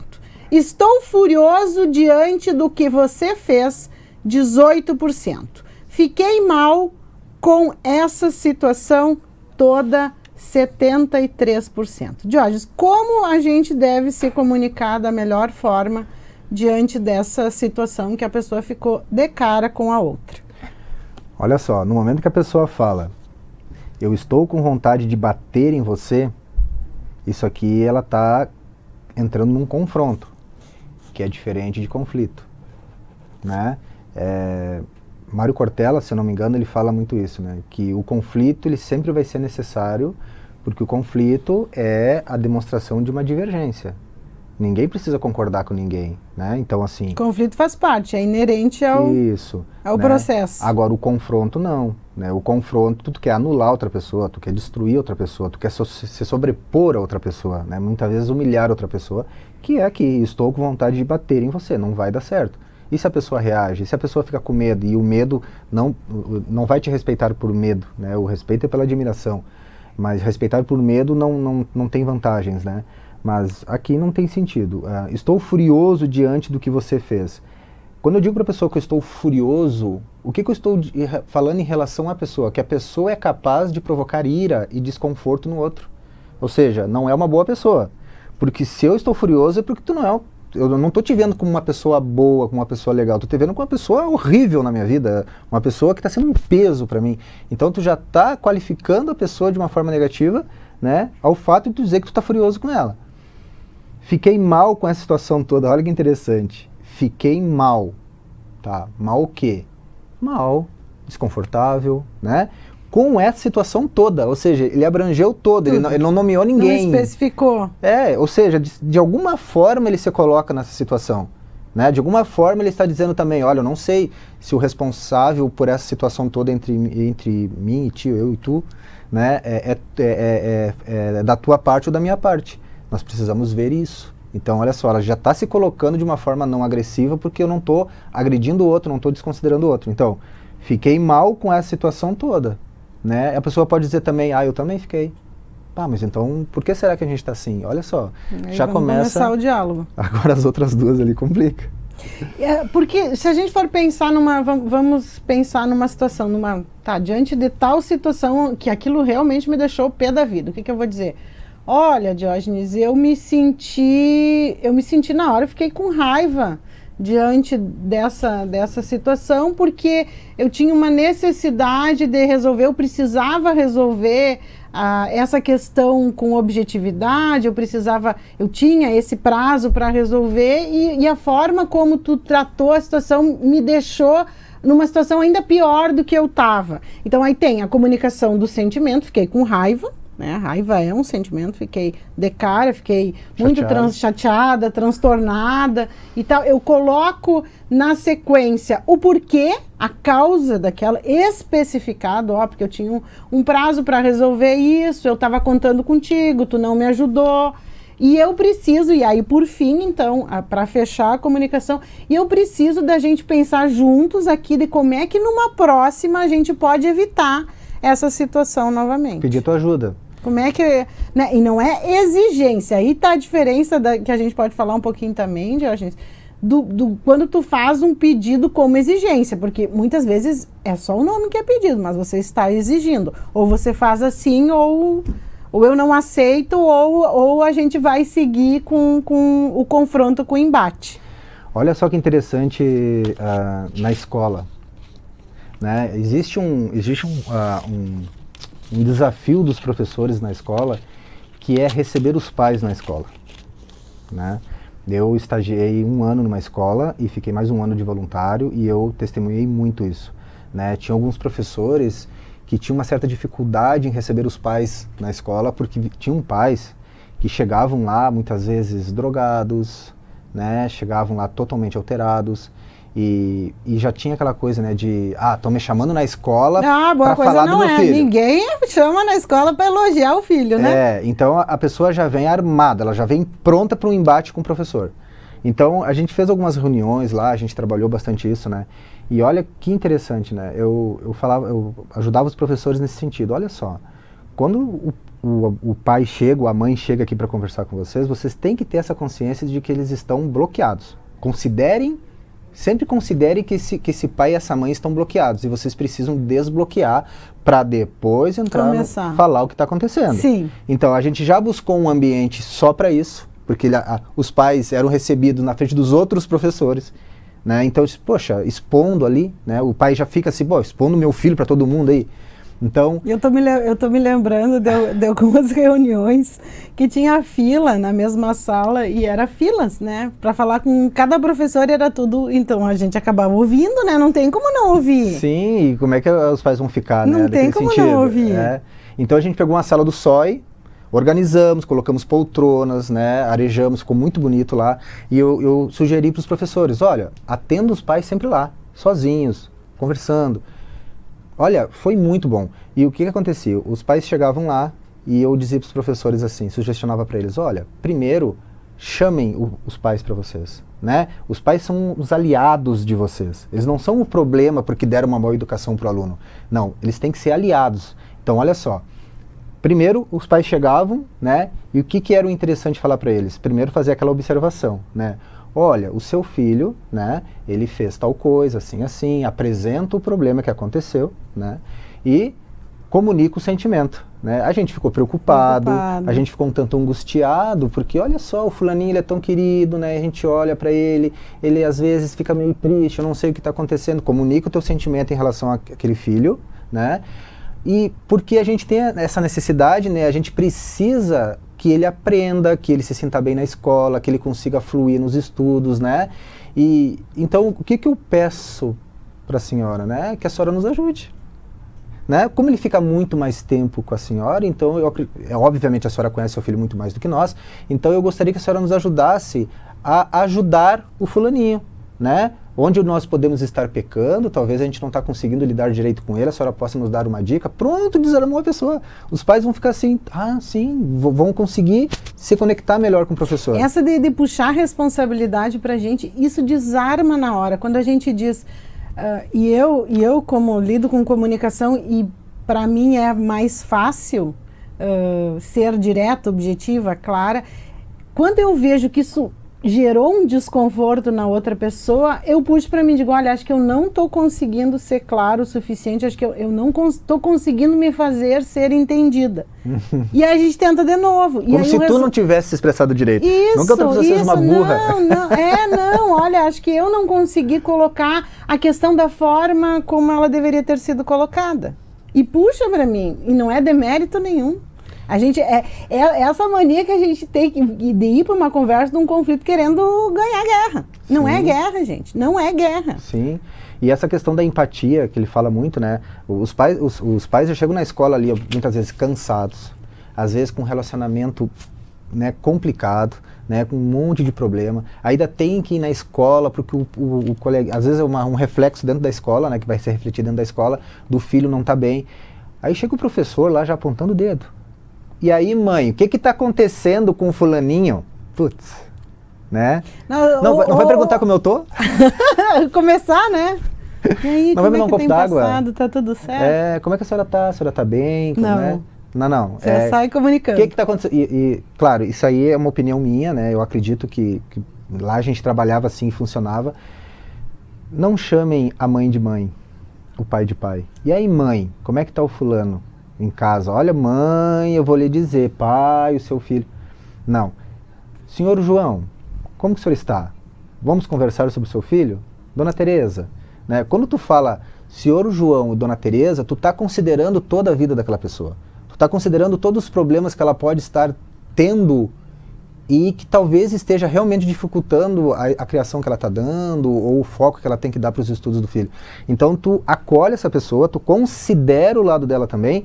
Estou furioso diante do que você fez. 18%. Fiquei mal com essa situação toda, 73%. Jorge, como a gente deve se comunicar da melhor forma diante dessa situação que a pessoa ficou de cara com a outra? Olha só, no momento que a pessoa fala, eu estou com vontade de bater em você, isso aqui ela está entrando num confronto, que é diferente de conflito, né? Mário Cortella, se eu não me engano, ele fala muito isso, né? Que o conflito ele sempre vai ser necessário, porque o conflito é a demonstração de uma divergência. Ninguém precisa concordar com ninguém, né? Então, assim... Conflito faz parte, é inerente ao, ao processo. Agora, o confronto não, né? O confronto, tu quer anular outra pessoa, tu quer destruir outra pessoa, tu quer se sobrepor a outra pessoa, né? Muitas vezes humilhar outra pessoa, que é que estou com vontade de bater em você, não vai dar certo. E se a pessoa reage? E se a pessoa fica com medo, e o medo não vai te respeitar por medo, né? O respeito é pela admiração, mas respeitar por medo não tem vantagens, né? Mas aqui não tem sentido. Estou furioso diante do que você fez. Quando eu digo para a pessoa que eu estou furioso, o que eu estou falando em relação à pessoa? Que a pessoa é capaz de provocar ira e desconforto no outro. Ou seja, não é uma boa pessoa. Porque se eu estou furioso é porque tu não é... Eu não estou te vendo como uma pessoa boa, como uma pessoa legal. Estou te vendo como uma pessoa horrível na minha vida. Uma pessoa que está sendo um peso para mim. Então tu já está qualificando a pessoa de uma forma negativa, né? Ao fato de tu dizer que tu está furioso com ela. Fiquei mal com essa situação toda, olha que interessante. Fiquei mal, tá? Mal o quê? Mal, desconfortável, né? Com essa situação toda, ou seja, ele abrangeu todo, ele não nomeou ninguém. Não especificou. Ou seja, de alguma forma ele se coloca nessa situação, né? De alguma forma ele está dizendo também, olha, eu não sei se o responsável por essa situação toda entre mim e ti, eu e tu, né? É da tua parte ou da minha parte. Nós precisamos ver isso. Então, olha só, ela já está se colocando de uma forma não agressiva porque eu não estou agredindo o outro, não estou desconsiderando o outro. Então, fiquei mal com essa situação toda, né? A pessoa pode dizer também, eu também fiquei. Mas então, por que será que a gente está assim? Olha só, aí já começa o diálogo. Agora as outras duas ali complica. Porque se a gente for pensar vamos pensar numa situação, diante de tal situação que aquilo realmente me deixou o pé da vida. O que eu vou dizer? Olha, Diógenes, eu me senti na hora, eu fiquei com raiva diante dessa situação, porque eu tinha uma necessidade de resolver, eu precisava resolver essa questão com objetividade, eu tinha esse prazo para resolver e a forma como tu tratou a situação me deixou numa situação ainda pior do que eu estava. Então aí tem a comunicação do sentimento, fiquei com raiva, né? A raiva é um sentimento, fiquei de cara, fiquei muito chateada, transtornada e tal. Eu coloco na sequência o porquê, a causa daquela, especificado, porque eu tinha um prazo para resolver isso, eu estava contando contigo, tu não me ajudou. E eu preciso, e aí por fim, então, para fechar a comunicação, e eu preciso da gente pensar juntos aqui de como é que numa próxima a gente pode evitar essa situação novamente. Pedir tua ajuda. Como é que... Né? E não é exigência. Aí tá a diferença que a gente pode falar um pouquinho também, Diógenes, quando tu faz um pedido como exigência, porque muitas vezes é só o nome que é pedido, mas você está exigindo. Ou você faz assim, ou eu não aceito, ou a gente vai seguir com o confronto, com o embate. Olha só que interessante na escola, né? Existe um desafio dos professores na escola, que é receber os pais na escola, né? Eu estagiei 1 ano numa escola e fiquei mais 1 ano de voluntário e eu testemunhei muito isso, né? Tinha alguns professores que tinham uma certa dificuldade em receber os pais na escola, porque tinham pais que chegavam lá muitas vezes drogados, né? Chegavam lá totalmente alterados. E já tinha aquela coisa, né, de, estão me chamando na escola para falar do meu filho. Ninguém chama na escola para elogiar o filho, né? Então a pessoa já vem armada, ela já vem pronta para um embate com o professor. Então a gente fez algumas reuniões lá, a gente trabalhou bastante isso, né? E olha que interessante, né? Eu ajudava os professores nesse sentido. Olha só, quando o pai chega, ou a mãe chega aqui para conversar com vocês têm que ter essa consciência de que eles estão bloqueados. Sempre considere que esse pai e essa mãe estão bloqueados e vocês precisam desbloquear para depois falar o que está acontecendo. Sim. Então a gente já buscou um ambiente só para isso, porque os pais eram recebidos na frente dos outros professores, né? Então, poxa, expondo ali, né? O pai já fica assim, expondo meu filho para todo mundo aí. Então, eu tô me lembrando de algumas reuniões que tinha fila na mesma sala e era filas, né? Para falar com cada professor era tudo, então a gente acabava ouvindo, né? Não tem como não ouvir. Sim, e como é que os pais vão ficar, né? Não tem como sentido, não ouvir. Né? Então a gente pegou uma sala do SOI, organizamos, colocamos poltronas, né? Arejamos, ficou muito bonito lá. E eu sugeri para os professores, olha, atenda os pais sempre lá, sozinhos, conversando. Olha, foi muito bom. E o que acontecia? Os pais chegavam lá e eu dizia para os professores assim, sugestionava para eles, olha, primeiro chamem os pais para vocês, né? Os pais são os aliados de vocês. Eles não são o problema porque deram uma boa educação para o aluno. Não, eles têm que ser aliados. Então, olha só. Primeiro, os pais chegavam, né? E o que era o interessante falar para eles? Primeiro, fazer aquela observação, né? Olha, o seu filho, né, ele fez tal coisa, assim, assim, apresenta o problema que aconteceu, né, e comunica o sentimento, né. A gente ficou preocupado, a gente ficou um tanto angustiado, porque olha só, o fulaninho ele é tão querido, né, a gente olha para ele às vezes fica meio triste, eu não sei o que está acontecendo, comunica o teu sentimento em relação àquele filho, né, e porque a gente tem essa necessidade, né, a gente precisa que ele aprenda, que ele se sinta bem na escola, que ele consiga fluir nos estudos, né? E então, o que eu peço para a senhora, né? Que a senhora nos ajude, né? Como ele fica muito mais tempo com a senhora, então, obviamente a senhora conhece seu filho muito mais do que nós, então eu gostaria que a senhora nos ajudasse a ajudar o fulaninho, né? Onde nós podemos estar pecando, talvez a gente não está conseguindo lidar direito com ele, a senhora possa nos dar uma dica. Pronto, desarmou a pessoa. Os pais vão ficar assim, sim, vão conseguir se conectar melhor com o professor. Essa de puxar a responsabilidade para a gente, isso desarma na hora. Quando a gente diz, e eu como lido com comunicação, e para mim é mais fácil ser direta, objetiva, clara, quando eu vejo que isso gerou um desconforto na outra pessoa, eu puxo para mim e digo, olha, acho que eu não estou conseguindo ser claro o suficiente, acho que eu não estou conseguindo me fazer ser entendida. E aí a gente tenta de novo. Como se tu não tivesse se expressado direito. Isso, não que outra pessoa seja uma burra. Não, olha, acho que eu não consegui colocar a questão da forma como ela deveria ter sido colocada. E puxa para mim, e não é demérito nenhum. A gente é essa mania que a gente tem de ir para uma conversa de um conflito querendo ganhar guerra. Sim. Não é guerra, gente. Não é guerra. Sim. E essa questão da empatia, que ele fala muito, né? Os pais já chegam na escola ali, muitas vezes cansados, às vezes com um relacionamento, né, complicado, né, com um monte de problema. Ainda tem que ir na escola, porque o colega, às vezes é um reflexo dentro da escola, né, que vai ser refletido dentro da escola, do filho não tá bem. Aí chega o professor lá já apontando o dedo. E aí, mãe, o que está acontecendo com o fulaninho? Putz, né? Não vai perguntar como eu tô? Começar, né? E aí, não vai me dar um copo d'água? Tá tudo certo? Como é que a senhora tá? A senhora tá bem? Não. Né? Não. Você sai comunicando. O que está acontecendo? E, claro, isso aí é uma opinião minha, né? Eu acredito que lá a gente trabalhava assim e funcionava. Não chamem a mãe de mãe, o pai de pai. E aí, mãe, como é que tá o fulano? Em casa, olha, mãe, eu vou lhe dizer, pai, o seu filho. Não. Senhor João, como que o senhor está? Vamos conversar sobre o seu filho? Dona Tereza, né? Quando tu fala senhor João e Dona Tereza, tu está considerando toda a vida daquela pessoa. Tu está considerando todos os problemas que ela pode estar tendo e que talvez esteja realmente dificultando a criação que ela está dando ou o foco que ela tem que dar para os estudos do filho. Então tu acolhe essa pessoa, tu considera o lado dela também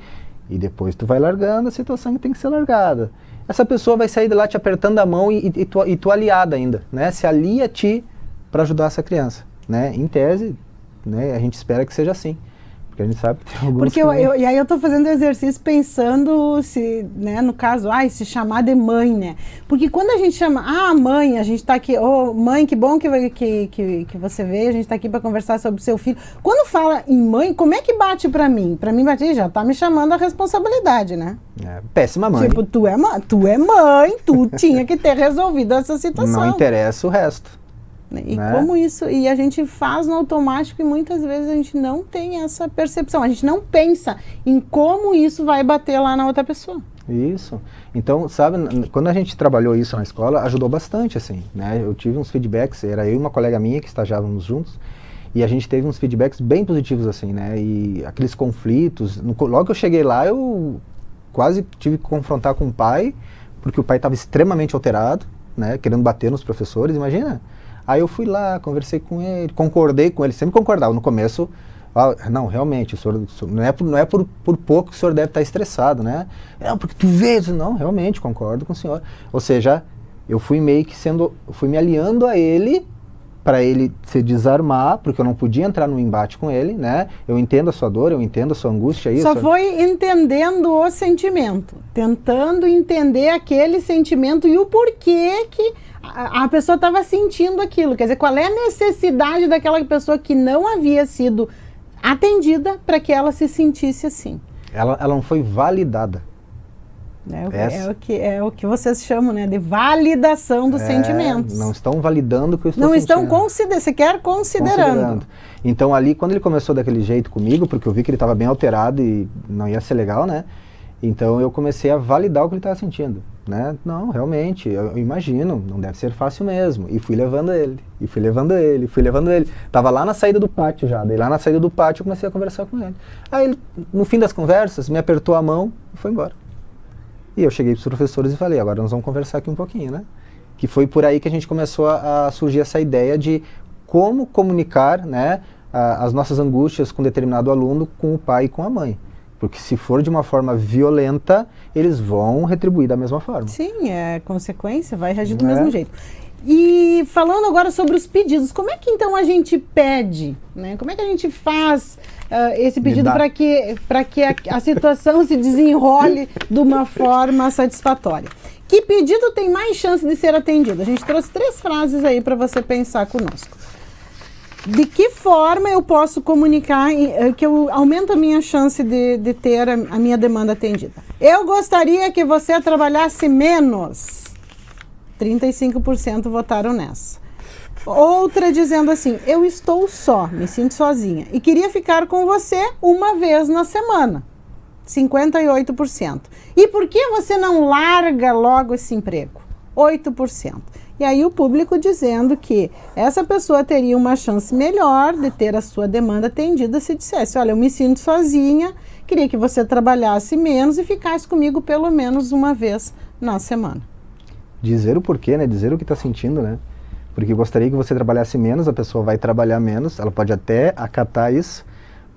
e depois tu vai largando a situação que tem que ser largada. Essa pessoa vai sair de lá te apertando a mão e tu aliada ainda, né? Se alia a ti para ajudar essa criança, né? Em tese, né? A gente espera que seja assim. Porque a gente sabe que tem alguns Porque e aí eu tô fazendo exercício pensando se, né, no caso, se chamar de mãe, né? Porque quando a gente chama, mãe, a gente tá aqui, mãe, que bom que você veio, a gente tá aqui para conversar sobre o seu filho. Quando fala em mãe, como é que bate para mim? Para mim bate, já tá me chamando a responsabilidade, né? Péssima mãe. Tipo, tu é mãe, tu tinha que ter resolvido essa situação. Não interessa o resto. E como isso, e a gente faz no automático e muitas vezes a gente não tem essa percepção, a gente não pensa em como isso vai bater lá na outra pessoa. Isso. Então, sabe, quando a gente trabalhou isso na escola, ajudou bastante, assim, né? Eu tive uns feedbacks, era eu e uma colega minha que estagiávamos juntos, e a gente teve uns feedbacks bem positivos, assim, né? E aqueles conflitos, logo que eu cheguei lá, eu quase tive que confrontar com o pai, porque o pai estava extremamente alterado, né? Querendo bater nos professores, imagina? Aí eu fui lá, conversei com ele, concordei com ele, sempre concordava. No começo, não, realmente, o senhor, não é por pouco que o senhor deve estar estressado, né? Não, porque tu vês, não, realmente, concordo com o senhor. Ou seja, eu fui meio que fui me aliando a ele, para ele se desarmar, porque eu não podia entrar num embate com ele, né? Eu entendo a sua dor, eu entendo a sua angústia. Só foi entendendo o sentimento, tentando entender aquele sentimento e o porquê que a pessoa estava sentindo aquilo. Quer dizer, qual é a necessidade daquela pessoa que não havia sido atendida para que se sentisse assim. Ela não foi validada. É o que vocês chamam, né, de validação dos sentimentos. Não estão validando o que eu estou sentindo. Não estão sequer considerando. Então ali, quando ele começou daquele jeito comigo, porque eu vi que ele estava bem alterado e não ia ser legal, né? Então eu comecei a validar o que ele estava sentindo, né? Não, realmente, eu imagino, não deve ser fácil mesmo. E fui levando ele, fui levando ele. Tava lá na saída do pátio já, daí lá na saída do pátio eu comecei a conversar com ele. Aí ele, no fim das conversas, me apertou a mão e foi embora. E eu cheguei para os professores e falei, agora nós vamos conversar aqui um pouquinho, né? Que foi por aí que a gente começou a surgir essa ideia de como comunicar, né, as nossas angústias com determinado aluno, com o pai e com a mãe. Porque se for de uma forma violenta, eles vão retribuir da mesma forma. Sim, é consequência, vai reagir do mesmo jeito. E falando agora sobre os pedidos, como é que então a gente pede, né? Como é que a gente faz esse pedido para que a situação se desenrole de uma forma satisfatória? Que pedido tem mais chance de ser atendido? A gente trouxe 3 frases aí para você pensar conosco. De que forma eu posso comunicar que eu aumento a minha chance de ter a minha demanda atendida? Eu gostaria que você trabalhasse menos. 35% votaram nessa. Outra dizendo assim, eu estou só, me sinto sozinha e queria ficar com você uma vez na semana. 58%. E por que você não larga logo esse emprego? 8%. E aí o público dizendo que essa pessoa teria uma chance melhor de ter a sua demanda atendida se dissesse, olha, eu me sinto sozinha, queria que você trabalhasse menos e ficasse comigo pelo menos uma vez na semana. Dizer o porquê, né? Dizer o que está sentindo, né? Porque eu gostaria que você trabalhasse menos, a pessoa vai trabalhar menos, ela pode até acatar isso,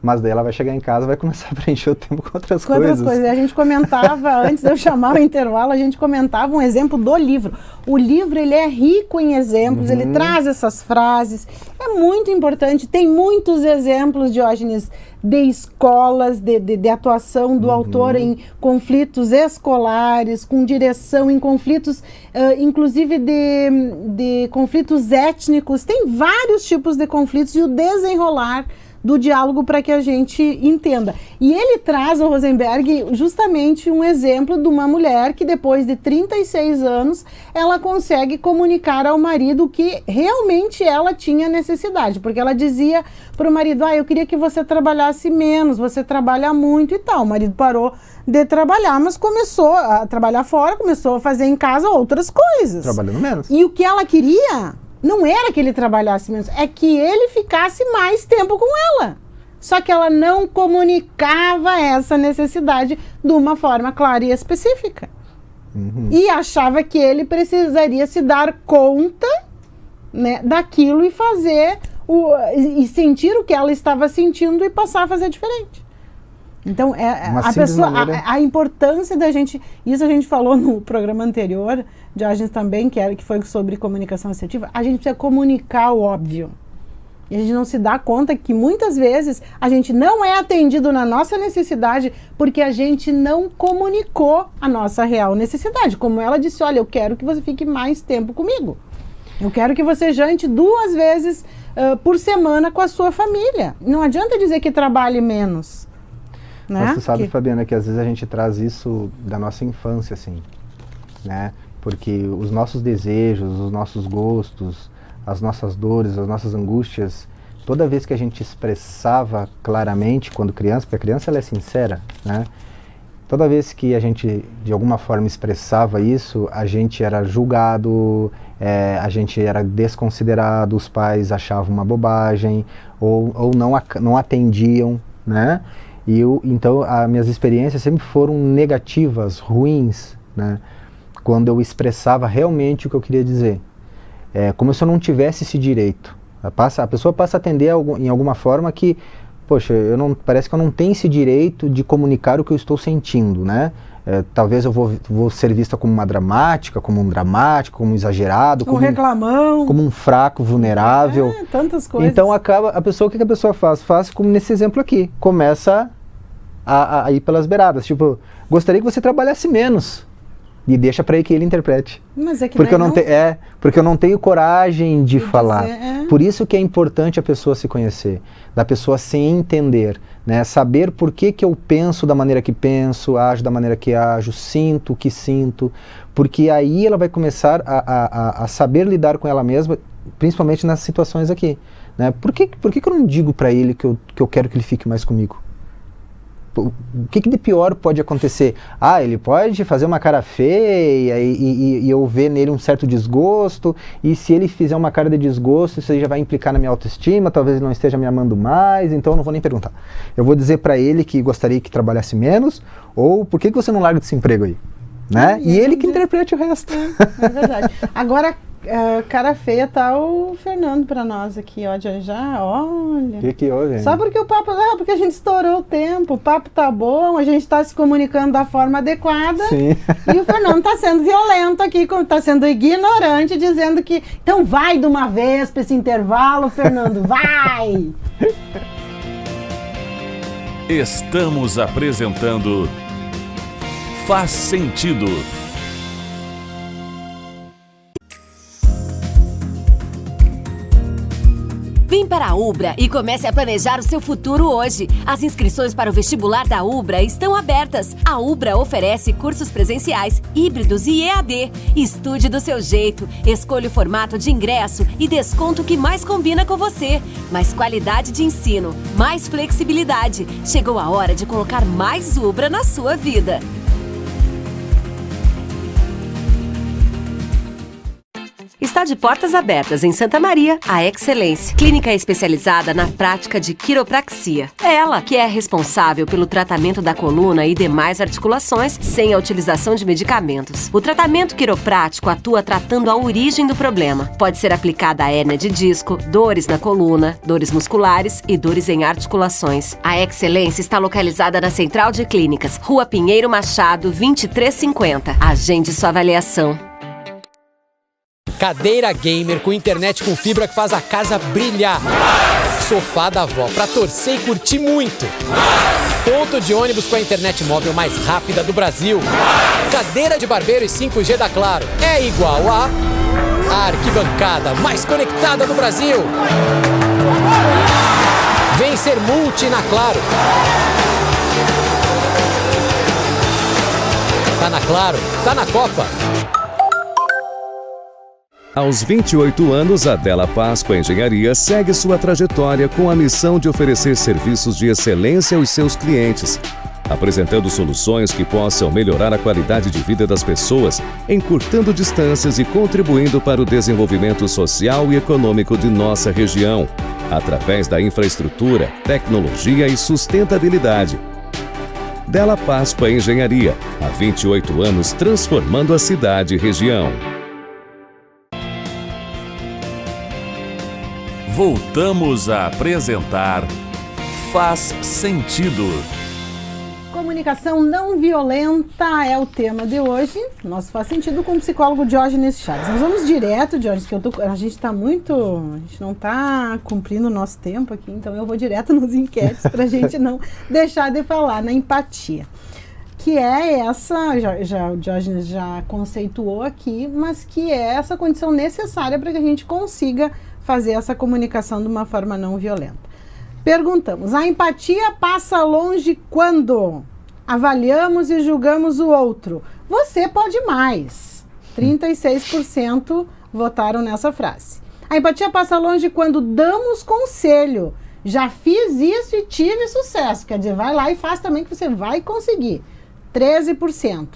mas daí ela vai chegar em casa e vai começar a preencher o tempo com outras coisas. E a gente comentava, antes de eu chamar o intervalo, a gente comentava um exemplo do livro. O livro, ele é rico em exemplos, ele traz essas frases, é muito importante, tem muitos exemplos, Diógenes, de escolas, de atuação do autor em conflitos escolares, com direção em conflitos, inclusive de conflitos étnicos, tem vários tipos de conflitos e o desenrolar do diálogo para que a gente entenda. E ele traz, o Rosenberg, justamente um exemplo de uma mulher que depois de 36 anos, ela consegue comunicar ao marido que realmente ela tinha necessidade, porque ela dizia para o marido, eu queria que você trabalhasse menos, você trabalha muito e tal. O marido parou de trabalhar, mas começou a trabalhar fora, começou a fazer em casa outras coisas. Trabalhando menos. E o que ela queria não era que ele trabalhasse menos, é que ele ficasse mais tempo com ela. Só que ela não comunicava essa necessidade de uma forma clara e específica. E achava que ele precisaria se dar conta, né, daquilo e fazer, e sentir o que ela estava sentindo e passar a fazer diferente. Então, a importância da gente, isso a gente falou no programa anterior, Diógenes também, que foi sobre comunicação assertiva, a gente precisa comunicar o óbvio. E a gente não se dá conta que muitas vezes a gente não é atendido na nossa necessidade porque a gente não comunicou a nossa real necessidade. Como ela disse, olha, eu quero que você fique mais tempo comigo. Eu quero que você jante 2 vezes por semana com a sua família. Não adianta dizer que trabalhe menos. Né? Mas tu sabe, Fabiana, que às vezes a gente traz isso da nossa infância, assim, né? Porque os nossos desejos, os nossos gostos, as nossas dores, as nossas angústias, toda vez que a gente expressava claramente quando criança, porque a criança ela é sincera, né? toda vez que a gente, de alguma forma, expressava isso, a gente era julgado, a gente era desconsiderado, os pais achavam uma bobagem, ou não atendiam, né? Então, as minhas experiências sempre foram negativas, ruins, né? Quando eu expressava realmente o que eu queria dizer. Como se eu não tivesse esse direito. A pessoa passa a atender em alguma forma que, poxa, parece que eu não tenho esse direito de comunicar o que eu estou sentindo, né? Talvez eu vou ser vista como uma dramática, como um dramático, como um exagerado, como reclamão, como um fraco, vulnerável. Tantas coisas. Então o que a pessoa faz? Faz como nesse exemplo aqui, começa a ir pelas beiradas, tipo, gostaria que você trabalhasse menos. E deixa para que ele interprete. Mas é que porque eu não tenho coragem de falar. Por isso que é importante a pessoa se conhecer, da pessoa se entender, né? Saber por que eu penso da maneira que penso, ajo da maneira que ajo, sinto o que sinto, porque aí ela vai começar a saber lidar com ela mesma, principalmente nas situações aqui, né? Por que eu não digo para ele que eu quero que ele fique mais comigo? O que de pior pode acontecer? Ele pode fazer uma cara feia e eu ver nele um certo desgosto, e se ele fizer uma cara de desgosto, isso aí já vai implicar na minha autoestima, talvez ele não esteja me amando mais, então eu não vou nem perguntar. Eu vou dizer para ele que gostaria que trabalhasse menos, ou por que você não larga desse emprego aí? Né? E ele que interprete o resto. É verdade. Agora, cara feia tá o Fernando pra nós aqui, ó, já, olha. O que houve? Só porque o papo, porque a gente estourou o tempo, o papo tá bom, a gente tá se comunicando da forma adequada. Sim. E o Fernando tá sendo violento aqui, tá sendo ignorante, dizendo que, então vai de uma vez pra esse intervalo, Fernando, vai! Estamos apresentando Faz Sentido. Vem para a Ubra e comece a planejar o seu futuro hoje. As inscrições para o vestibular da Ubra estão abertas. A Ubra oferece cursos presenciais, híbridos e EAD. Estude do seu jeito, escolha o formato de ingresso e desconto que mais combina com você. Mais qualidade de ensino, mais flexibilidade. Chegou a hora de colocar mais Ubra na sua vida. Está de portas abertas em Santa Maria, a Excelência, clínica especializada na prática de quiropraxia. É ela que é responsável pelo tratamento da coluna e demais articulações sem a utilização de medicamentos. O tratamento quiroprático atua tratando a origem do problema. Pode ser aplicada a hérnia de disco, dores na coluna, dores musculares e dores em articulações. A Excelência está localizada na Central de Clínicas, Rua Pinheiro Machado, 2350. Agende sua avaliação. Cadeira gamer com internet com fibra que faz a casa brilhar. Sofá da avó pra torcer e curtir muito. Ponto de ônibus com a internet móvel mais rápida do Brasil. Cadeira de barbeiro e 5G da Claro é igual a arquibancada mais conectada do Brasil. Vem ser multi na Claro. Tá na Claro, tá na Copa. Aos 28 anos, a Della Páscoa Engenharia segue sua trajetória com a missão de oferecer serviços de excelência aos seus clientes, apresentando soluções que possam melhorar a qualidade de vida das pessoas, encurtando distâncias e contribuindo para o desenvolvimento social e econômico de nossa região, através da infraestrutura, tecnologia e sustentabilidade. Della Páscoa Engenharia, há 28 anos transformando a cidade e região. Voltamos a apresentar Faz Sentido. Comunicação não violenta é o tema de hoje. Nosso Faz Sentido com o psicólogo Diógenes Chaves. Nós vamos direto, Diógenes, que a gente não está cumprindo o nosso tempo aqui, então eu vou direto nos enquetes para a gente não deixar de falar na empatia. Que é essa, o Diógenes já conceituou aqui, mas que é essa condição necessária para que a gente consiga fazer essa comunicação de uma forma não violenta. Perguntamos, a empatia passa longe quando avaliamos e julgamos o outro? Você pode mais. 36% votaram nessa frase. A empatia passa longe quando damos conselho. Já fiz isso e tive sucesso. Quer dizer, vai lá e faz também que você vai conseguir. 13%.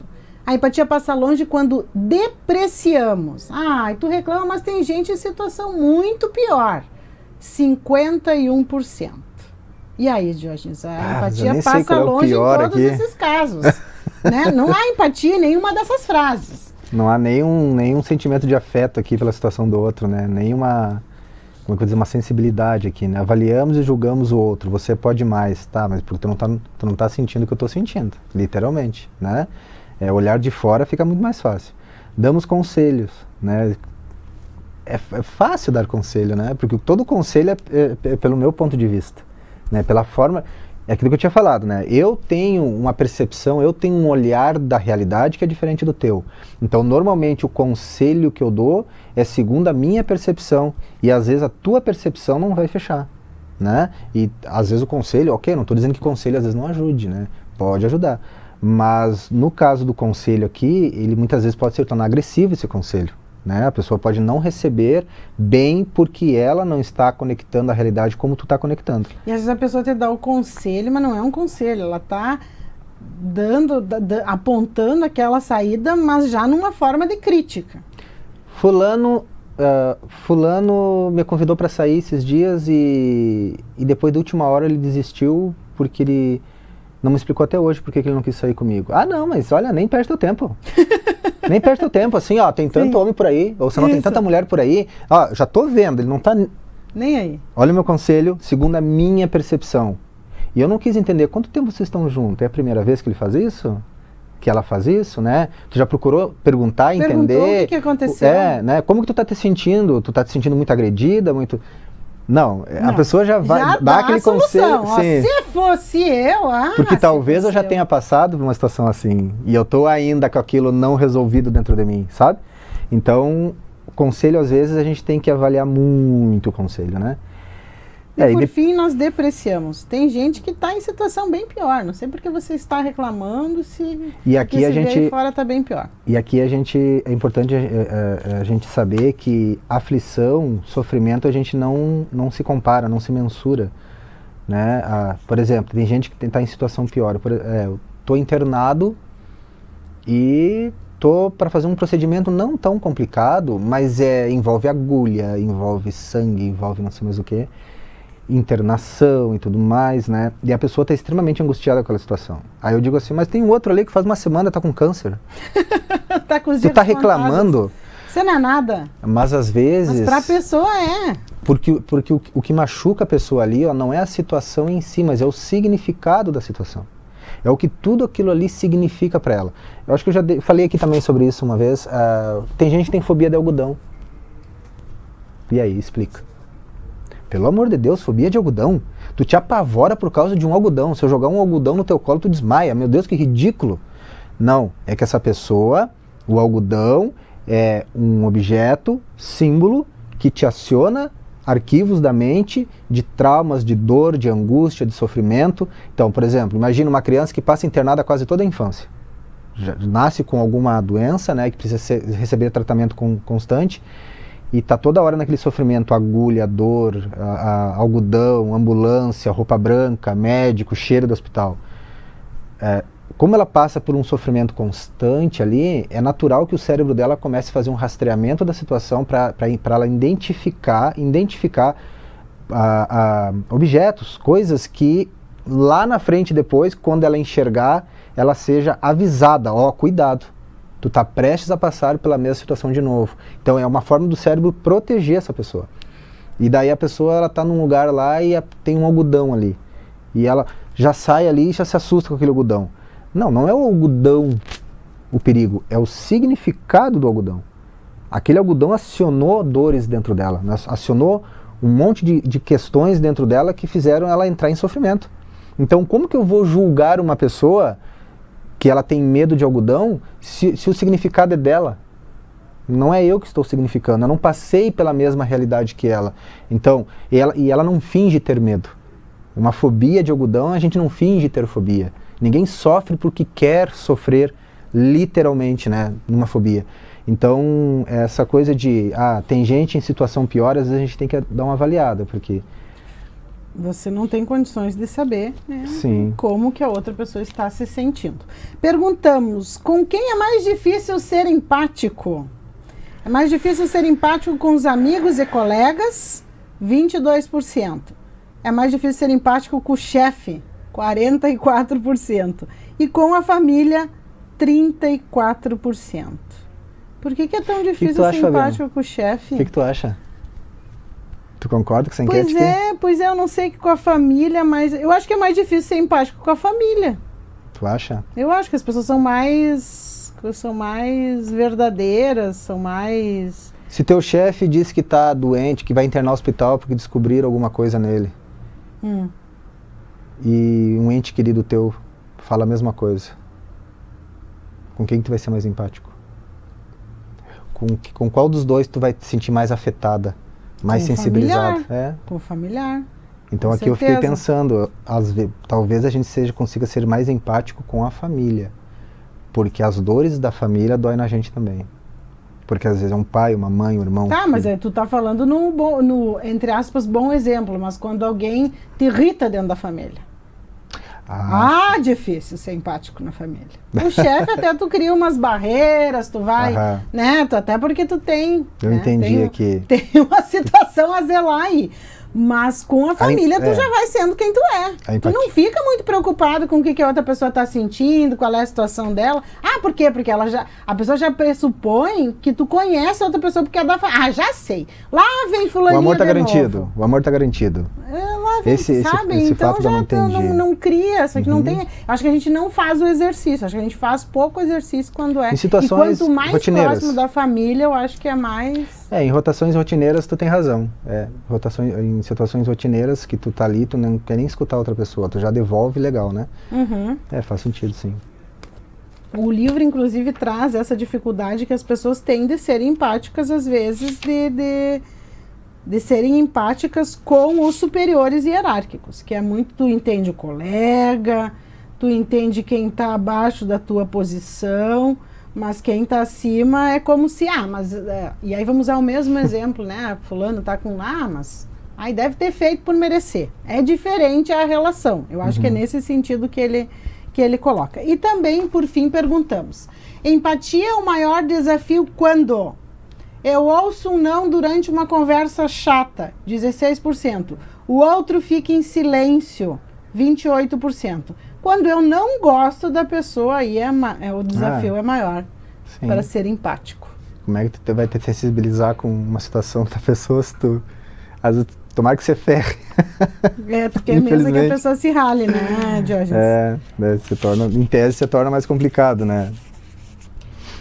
A empatia passa longe quando depreciamos. Ah, tu reclama, mas tem gente em situação muito pior. 51%. E aí, Diógenes, a empatia passa longe em todos esses casos. Né? Não há empatia em nenhuma dessas frases. Não há nenhum sentimento de afeto aqui pela situação do outro, né? Nenhuma, como é que eu vou dizer, uma sensibilidade aqui, né? Avaliamos e julgamos o outro. Você pode mais, tá? Mas porque tu não tá sentindo o que eu tô sentindo, literalmente, né? Olhar de fora fica muito mais fácil. Damos conselhos, né? É fácil dar conselho, né? Porque todo conselho é pelo meu ponto de vista, né? Pela forma, é aquilo que eu tinha falado, né? Eu tenho uma percepção, eu tenho um olhar da realidade que é diferente do teu. Então, normalmente, o conselho que eu dou é segundo a minha percepção. E, às vezes, a tua percepção não vai fechar, né? E, às vezes, o conselho, ok, não estou dizendo que conselho, às vezes, não ajude, né? Pode ajudar. Mas, no caso do conselho aqui, ele muitas vezes pode se tornar agressivo, esse conselho, né? A pessoa pode não receber bem porque ela não está conectando a realidade como tu está conectando. E às vezes a pessoa te dá o conselho, mas não é um conselho, ela está apontando aquela saída, mas já numa forma de crítica. Fulano me convidou para sair esses dias e depois da última hora ele desistiu porque ele não me explicou até hoje porque ele não quis sair comigo. Ah, não, mas olha, nem perde teu tempo. Nem perde teu tempo, assim, ó, tem tanto homem por aí, ou se não tem tanta mulher por aí, ó, já tô vendo, ele não tá... Nem aí. Olha o meu conselho, segundo a minha percepção. E eu não quis entender, quanto tempo vocês estão juntos? É a primeira vez que ele faz isso? Que ela faz isso, né? Tu já procurou perguntar, entender... Perguntou o que aconteceu. Né? Como que tu tá te sentindo? Tu tá te sentindo muito agredida, muito... Não, a pessoa já vai dar aquele conselho. Ó, se fosse eu, porque talvez eu já tenha passado por uma situação assim e eu tô ainda com aquilo não resolvido dentro de mim, sabe? Então, o conselho às vezes a gente tem que avaliar muito o conselho, né? E por fim nós depreciamos. Tem gente que está em situação bem pior. Não sei porque você está reclamando se aí fora está bem pior. E aqui é importante a gente saber que aflição, sofrimento, a gente não se compara, não se mensura, né? Por exemplo, tem gente que está em situação pior. Eu estou internado e estou para fazer um procedimento não tão complicado, mas envolve agulha, envolve sangue, envolve não sei mais o que. Internação e tudo mais, né? E a pessoa está extremamente angustiada com aquela situação. Aí eu digo assim, mas tem um outro ali que faz uma semana tá com câncer. Tá com os dias tu tá reclamando? Isso não é nada. Mas às vezes... Mas pra pessoa é. Porque o que machuca a pessoa ali, ó, não é a situação em si, mas é o significado da situação. É o que tudo aquilo ali significa para ela. Eu acho que eu já falei aqui também sobre isso uma vez. Tem gente que tem fobia de algodão. E aí, explica. Pelo amor de Deus, fobia de algodão. Tu te apavora por causa de um algodão. Se eu jogar um algodão no teu colo, tu desmaia. Meu Deus, que ridículo. Não, é que essa pessoa, o algodão, é um objeto, símbolo, que te aciona arquivos da mente de traumas, de dor, de angústia, de sofrimento. Então, por exemplo, imagina uma criança que passa internada quase toda a infância. Já nasce com alguma doença, né, que precisa receber tratamento constante. E está toda hora naquele sofrimento, agulha, dor, algodão, ambulância, roupa branca, médico, cheiro do hospital. Como ela passa por um sofrimento constante ali, é natural que o cérebro dela comece a fazer um rastreamento da situação para ela identificar objetos, coisas que lá na frente depois, quando ela enxergar, ela seja avisada, ó, cuidado. Tu está prestes a passar pela mesma situação de novo. Então é uma forma do cérebro proteger essa pessoa. E daí a pessoa ela está num lugar lá e tem um algodão ali. E ela já sai ali e já se assusta com aquele algodão. Não é o algodão o perigo, é o significado do algodão. Aquele algodão acionou dores dentro dela, acionou um monte de questões dentro dela que fizeram ela entrar em sofrimento. Então como que eu vou julgar uma pessoa que ela tem medo de algodão, se o significado é dela? Não é eu que estou significando, eu não passei pela mesma realidade que ela. Então, e ela não finge ter medo. Uma fobia de algodão, a gente não finge ter fobia. Ninguém sofre porque quer sofrer, literalmente, né, numa fobia. Então, essa coisa de, tem gente em situação pior, às vezes a gente tem que dar uma avaliada, porque Você não tem condições de saber, né, Sim. como que a outra pessoa está se sentindo. Perguntamos, com quem é mais difícil ser empático? É mais difícil ser empático com os amigos e colegas, 22%. É mais difícil ser empático com o chefe, 44%. E com a família, 34%. Por que é tão difícil ser empático com o chefe? O que tu acha? Tu concorda com essa enquete? Pois é, eu não sei que com a família, mas eu acho que é mais difícil ser empático com a família. Tu acha? Eu acho que as pessoas são mais verdadeiras, são mais... Se teu chefe disse que tá doente, que vai internar no hospital porque descobriram alguma coisa nele, e um ente querido teu fala a mesma coisa, com quem tu vai ser mais empático? Com qual dos dois tu vai te sentir mais afetada, mais sensibilizado? Com o familiar. Então aqui eu fiquei pensando, talvez a gente consiga ser mais empático com a família, porque as dores da família doem na gente também. Porque às vezes é um pai, uma mãe, um irmão. Tá, mas aí tu tá falando no, entre aspas, bom exemplo, mas quando alguém te irrita dentro da família. Difícil ser empático na família. O chefe até tu cria umas barreiras, tu vai, né? Até porque tu tem... Eu entendi aqui. Tem uma situação a zelar aí. Mas com a família tu já vai sendo quem tu é. Tu não fica muito preocupado com o que a outra pessoa está sentindo, qual é a situação dela. Por quê? Porque a pessoa já pressupõe que tu conhece a outra pessoa porque é da família. Já sei. Lá vem fulaninha. O amor tá garantido. Novo. O amor tá garantido. Lá vem, sabe? Esse então fato já não cria. Só que não tem. Acho que a gente não faz o exercício. Acho que a gente faz pouco exercício quando é. Em situações e quanto mais rotineiras. Próximo da família, eu acho que é mais... Em rotações rotineiras tu tem razão. Em situações rotineiras que tu tá ali, tu não quer nem escutar outra pessoa, tu já devolve legal, né? Faz sentido, sim. O livro, inclusive, traz essa dificuldade que as pessoas têm de serem empáticas, às vezes, de serem empáticas com os superiores hierárquicos, que é muito, tu entende o colega, tu entende quem está abaixo da tua posição, mas quem está acima é como se, e aí vamos usar o mesmo exemplo, né? Fulano está com, mas aí deve ter feito por merecer. É diferente a relação. Eu acho que é nesse sentido que ele coloca. E também, por fim, perguntamos: empatia é o maior desafio quando eu ouço um não durante uma conversa chata, 16%. O outro fica em silêncio, 28%. Quando eu não gosto da pessoa, aí o desafio é maior para ser empático. Como é que tu vai te sensibilizar com uma situação da pessoa se tu... Às vezes, tomara que você ferre. Porque é mesmo que a pessoa se rale, né, Diógenes? Em tese se torna mais complicado, né?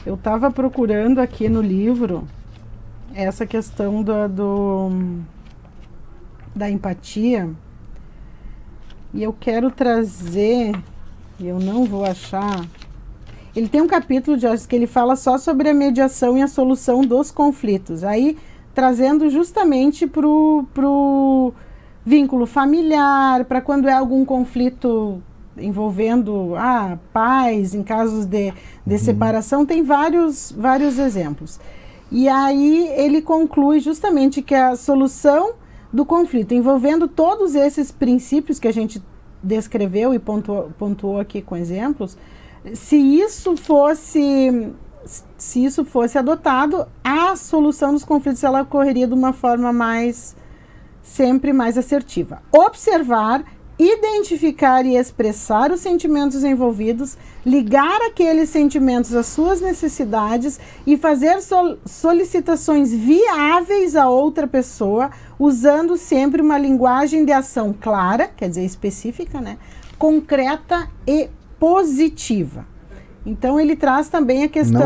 Eu estava procurando aqui no livro essa questão da empatia, e eu quero trazer, e eu não vou achar... Ele tem um capítulo, Diógenes, que ele fala só sobre a mediação e a solução dos conflitos. Aí, trazendo justamente para o vínculo familiar, para quando é algum conflito envolvendo pais, em casos de separação, tem vários exemplos. E aí ele conclui justamente que a solução do conflito, envolvendo todos esses princípios que a gente descreveu e pontuou aqui com exemplos, se isso fosse adotado, a solução dos conflitos ela ocorreria de uma forma sempre mais assertiva. Observar, identificar e expressar os sentimentos envolvidos, ligar aqueles sentimentos às suas necessidades e fazer solicitações viáveis a outra pessoa, usando sempre uma linguagem de ação clara, quer dizer, específica, né? Concreta e positiva. Então ele traz também a questão...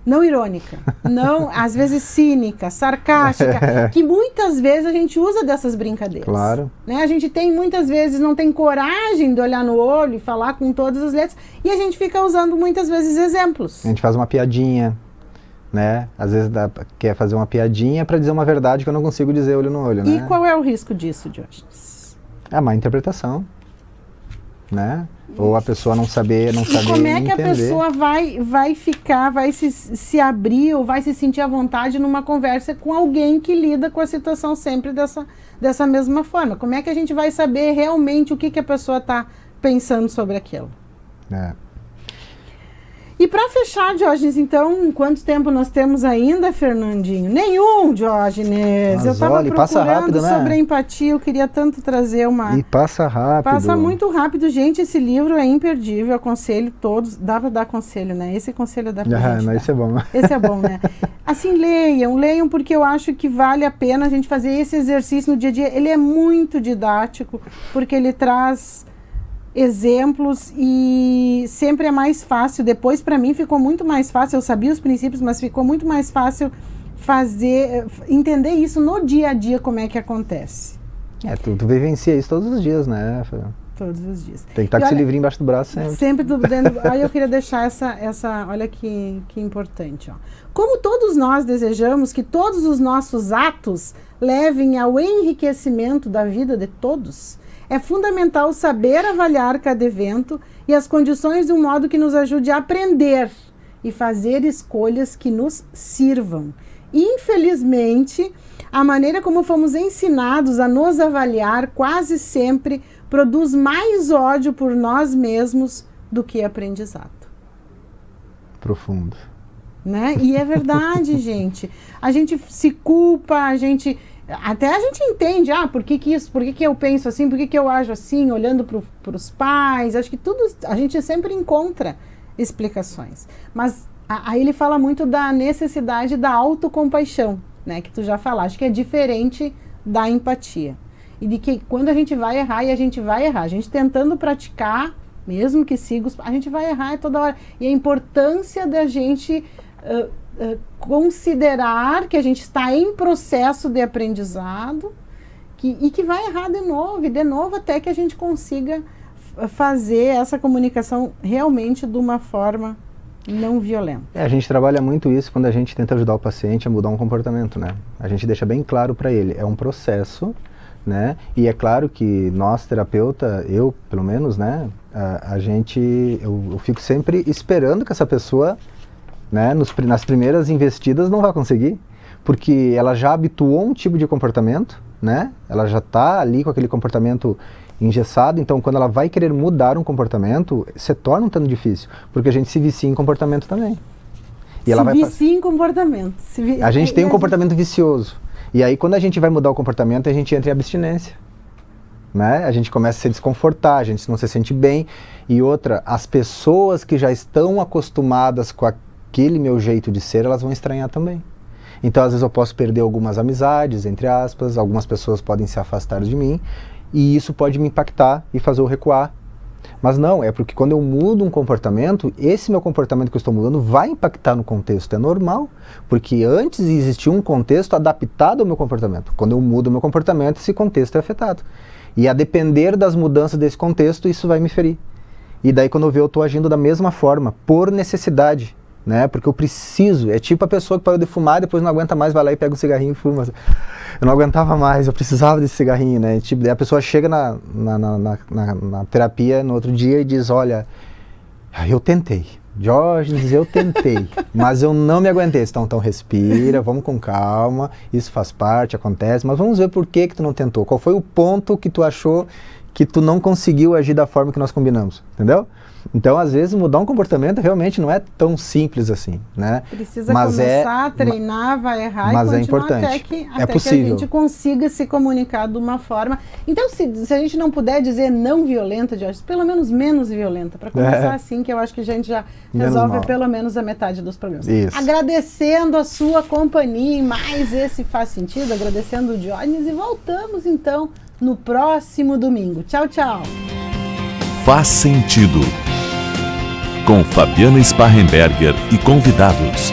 Não irônica, não, às vezes cínica, sarcástica, que muitas vezes a gente usa dessas brincadeiras. Claro. Né? A gente muitas vezes não tem coragem de olhar no olho e falar com todas as letras, e a gente fica usando muitas vezes exemplos. A gente faz uma piadinha, né? Às vezes quer fazer uma piadinha para dizer uma verdade que eu não consigo dizer olho no olho, né? E qual é o risco disso, Diógenes? A má interpretação. né? Ou a pessoa não saber entender. Como é que a pessoa vai ficar, vai se abrir ou vai se sentir à vontade numa conversa com alguém que lida com a situação sempre dessa mesma forma? Como é que a gente vai saber realmente o que a pessoa está pensando sobre aquilo? E para fechar, Diógenes, então, quanto tempo nós temos ainda, Fernandinho? Nenhum, Diógenes. Mas eu estava procurando rápido, né? sobre a empatia, eu queria tanto trazer uma... E passa rápido. Passa muito rápido. Gente, esse livro é imperdível, aconselho todos. Dá para dar conselho, né? Esse conselho dá pra gente dar. Esse é bom. Esse é bom, né? Assim, leiam, porque eu acho que vale a pena a gente fazer esse exercício no dia a dia. Ele é muito didático, porque ele traz exemplos e sempre é mais fácil. Depois, para mim, ficou muito mais fácil. Eu sabia os princípios, mas ficou muito mais fácil entender isso no dia a dia, como é que acontece. Tu vivencia isso todos os dias, né? Todos os dias. Tem que estar com esse livrinho embaixo do braço sempre. Sempre tudo dentro. Aí eu queria deixar essa olha que importante. Ó. Como todos nós desejamos que todos os nossos atos levem ao enriquecimento da vida de todos, é fundamental saber avaliar cada evento e as condições de um modo que nos ajude a aprender e fazer escolhas que nos sirvam. Infelizmente, a maneira como fomos ensinados a nos avaliar quase sempre produz mais ódio por nós mesmos do que aprendizado. Profundo. Né? E é verdade, gente. A gente se culpa, até a gente entende, por que eu penso assim, por que eu ajo assim, olhando para os pais. Acho que tudo, a gente sempre encontra explicações. Mas aí ele fala muito da necessidade da autocompaixão, né, que tu já falaste, que é diferente da empatia. E de que quando a gente vai errar, a gente tentando praticar, mesmo que siga, a gente vai errar toda hora. E a importância da gente considerar que a gente está em processo de aprendizado e que vai errar de novo, até que a gente consiga fazer essa comunicação realmente de uma forma não violenta. A gente trabalha muito isso quando a gente tenta ajudar o paciente a mudar um comportamento, né? A gente deixa bem claro para ele, é um processo, né? E é claro que nós, terapeuta, eu pelo menos, né? Eu fico sempre esperando que essa pessoa, né, nas primeiras investidas não vai conseguir, porque ela já habituou um tipo de comportamento, né? Ela já está ali com aquele comportamento engessado, então quando ela vai querer mudar um comportamento, se torna um tanto difícil, porque a gente se vicia em comportamento também. E ela vai vicia em comportamento. A gente tem um comportamento vicioso. E aí quando a gente vai mudar o comportamento, a gente entra em abstinência. Né? A gente começa a se desconfortar, a gente não se sente bem. E outra, as pessoas que já estão acostumadas com aquele meu jeito de ser, elas vão estranhar também. Então às vezes eu posso perder algumas amizades, entre aspas, algumas pessoas podem se afastar de mim, e isso pode me impactar e fazer eu recuar. Mas não, é porque quando eu mudo um comportamento, esse meu comportamento que eu estou mudando vai impactar no contexto, é normal, porque antes existia um contexto adaptado ao meu comportamento. Quando eu mudo o meu comportamento, esse contexto é afetado. E a depender das mudanças desse contexto, isso vai me ferir. E daí quando eu ver, eu estou agindo da mesma forma, por necessidade, né? Porque eu preciso, é tipo a pessoa que parou de fumar, depois não aguenta mais, vai lá e pega um cigarrinho e fuma. Eu não aguentava mais, eu precisava desse cigarrinho, né? Tipo, daí a pessoa chega na terapia no outro dia e diz, olha, eu tentei, Diógenes, eu tentei, mas eu não me aguentei. Então respira, vamos com calma, isso faz parte, acontece, mas vamos ver por que tu não tentou. Qual foi o ponto que tu achou que tu não conseguiu agir da forma que nós combinamos, entendeu? Então, às vezes, mudar um comportamento realmente não é tão simples assim, né? Precisa começar a treinar, vai errar e continuar, é importante. até que a gente consiga se comunicar de uma forma. Então, se a gente não puder dizer não violenta, Diógenes, pelo menos menos violenta, para começar assim, que eu acho que a gente já resolve pelo menos a metade dos problemas. Isso. Agradecendo a sua companhia em mais esse Faz Sentido, agradecendo o Diógenes, e voltamos então no próximo domingo. Tchau, tchau. Faz Sentido, com Fabiana Sparrenberger e convidados.